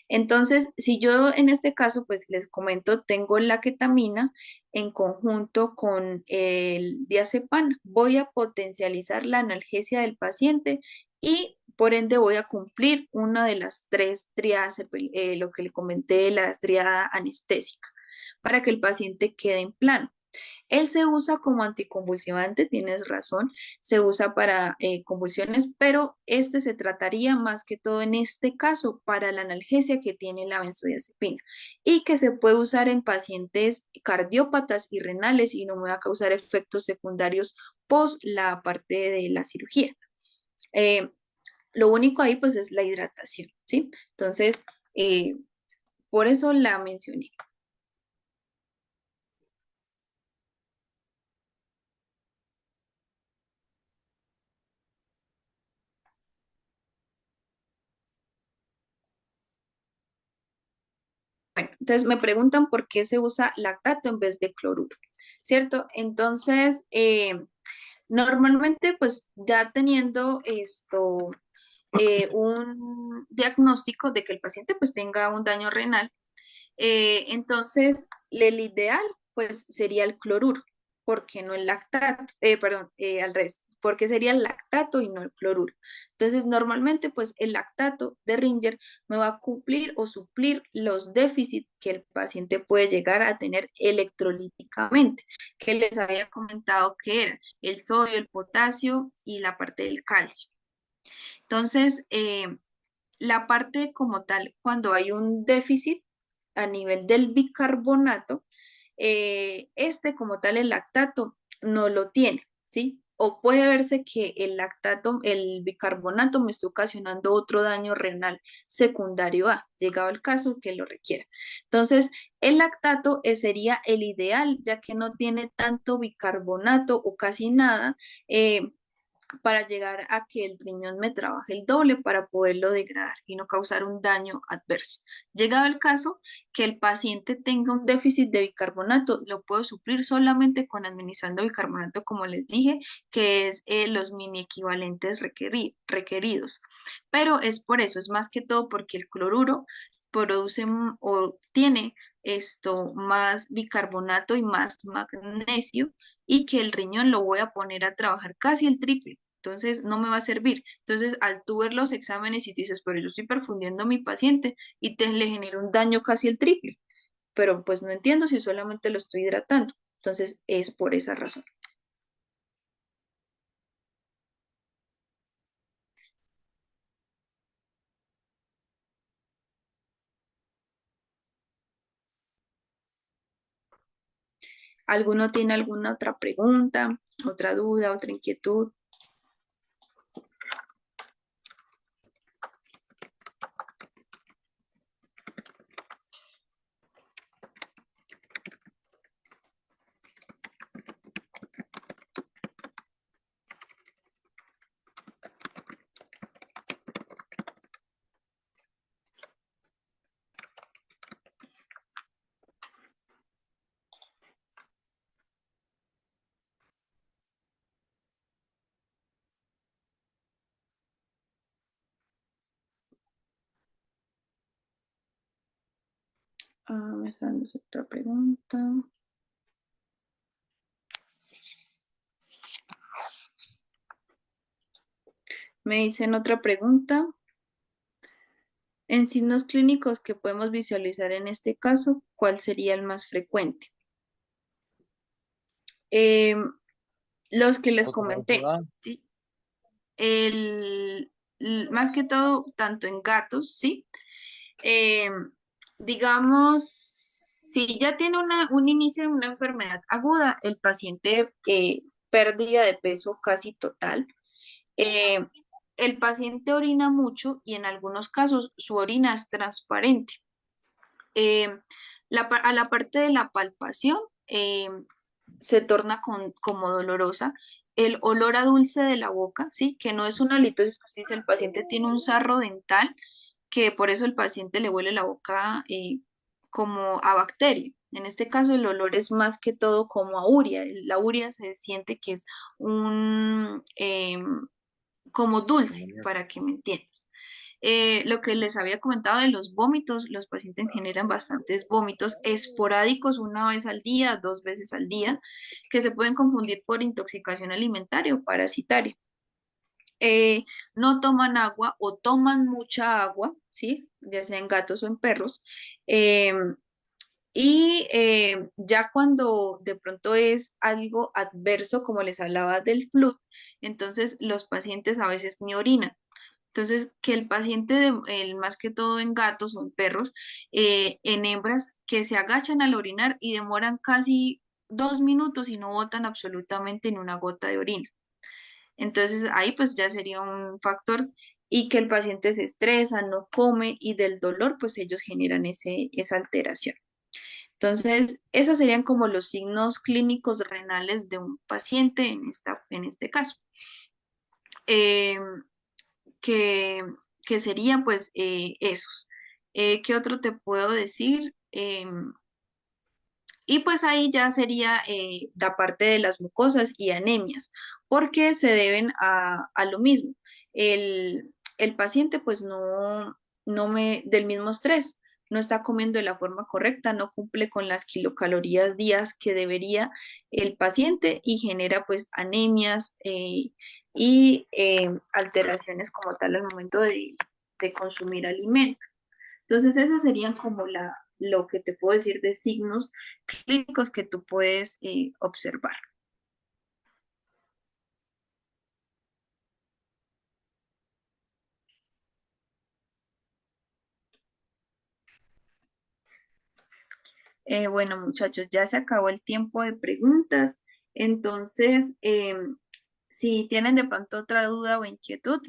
Entonces, si yo en este caso, pues les comento, tengo la ketamina en conjunto con el diazepam, voy a potencializar la analgesia del paciente y por ende voy a cumplir una de las tres triadas, lo que le comenté, la triada anestésica, para que el paciente quede en plano. Él se usa como anticonvulsivante, tienes razón, se usa para convulsiones, pero este se trataría más que todo en este caso para la analgesia que tiene la benzodiazepina y que se puede usar en pacientes cardiópatas y renales y no me va a causar efectos secundarios post la parte de la cirugía. Eh, lo único ahí pues es la hidratación, ¿sí? Entonces, por eso la mencioné. Bueno, entonces me preguntan por qué se usa lactato en vez de cloruro, ¿cierto? Entonces, normalmente, pues ya teniendo un diagnóstico de que el paciente pues tenga un daño renal, entonces el ideal pues sería el cloruro, porque no el lactato, perdón, al revés, porque sería el lactato y no el cloruro. Entonces normalmente pues el lactato de Ringer me va a cumplir o suplir los déficits que el paciente puede llegar a tener electrolíticamente, que les había comentado que eran el sodio, el potasio y la parte del calcio. Entonces, la parte como tal, cuando hay un déficit a nivel del bicarbonato, este como tal, el lactato, no lo tiene, ¿sí? O puede verse que el lactato, el bicarbonato me está ocasionando otro daño renal secundario A, llegado el caso que lo requiera. Entonces, el lactato sería el ideal, ya que no tiene tanto bicarbonato o casi nada. Para llegar a que el riñón me trabaje el doble para poderlo degradar y no causar un daño adverso. Llegado el caso que el paciente tenga un déficit de bicarbonato, lo puedo suplir solamente con administrando bicarbonato, como les dije, que es los mini equivalentes requeridos. Pero es por eso, es más que todo porque el cloruro produce o tiene más bicarbonato y más magnesio y que el riñón lo voy a poner a trabajar casi el triple. Entonces no me va a servir. Entonces, al tú ver los exámenes y dices, pero yo estoy perfundiendo a mi paciente y le genera un daño casi el triple, pero pues no entiendo si solamente lo estoy hidratando. Entonces, es por esa razón. ¿Alguno tiene alguna otra pregunta, otra duda, otra inquietud? Me está dando otra pregunta. Me dicen otra pregunta. En signos clínicos que podemos visualizar en este caso, ¿cuál sería el más frecuente? Eh, los que les Otra vez, comenté, ¿sí? Más que todo, tanto en gatos, ¿sí? Eh, digamos, si ya tiene un inicio de una enfermedad aguda, el paciente pérdida de peso casi total, eh, el paciente orina mucho y en algunos casos su orina es transparente. Eh, a la parte de la palpación se torna como dolorosa. El olor a dulce de la boca, ¿sí? Que no es una halitosis, pues dice el paciente tiene un sarro dental, que por eso el paciente le huele la boca como a bacteria. En este caso el olor es más que todo como a urea. La urea se siente que es como dulce, para que me entiendas. Lo que les había comentado de los vómitos, los pacientes generan bastantes vómitos esporádicos una vez al día, dos veces al día, que se pueden confundir por intoxicación alimentaria o parasitaria. No toman agua o toman mucha agua, ¿sí? Ya sea en gatos o en perros. Ya cuando de pronto es algo adverso, como les hablaba del flu, entonces los pacientes a veces ni orinan. Entonces, que el paciente, más que todo en gatos o en perros, en hembras, que se agachan al orinar y demoran casi 2 minutos y no botan absolutamente ni una gota de orina. Entonces, ahí pues ya sería un factor y que el paciente se estresa, no come y del dolor, pues ellos generan esa alteración. Entonces, esos serían como los signos clínicos renales de un paciente en este caso. Eh, que, que serían pues esos. ¿Qué otro te puedo decir? Y pues ahí ya sería la parte de las mucosas y anemias, porque se deben a lo mismo. El paciente pues del mismo estrés, no está comiendo de la forma correcta, no cumple con las kilocalorías días que debería el paciente y genera pues anemias y alteraciones como tal al momento de consumir alimentos. Entonces, esas serían como lo que te puedo decir de signos clínicos que tú puedes observar. Bueno, muchachos, ya se acabó el tiempo de preguntas. Entonces, si tienen de pronto otra duda o inquietud,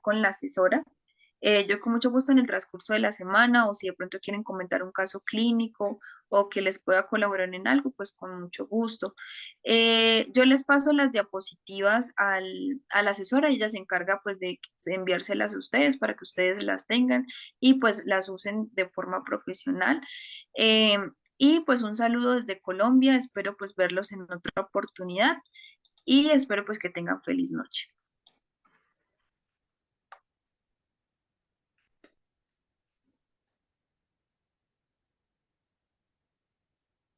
con la asesora. Yo con mucho gusto en el transcurso de la semana o si de pronto quieren comentar un caso clínico o que les pueda colaborar en algo, pues con mucho gusto. Yo les paso las diapositivas a la asesora y ella se encarga pues de enviárselas a ustedes para que ustedes las tengan y pues las usen de forma profesional. Eh, y pues un saludo desde Colombia, espero pues verlos en otra oportunidad y espero pues que tengan feliz noche.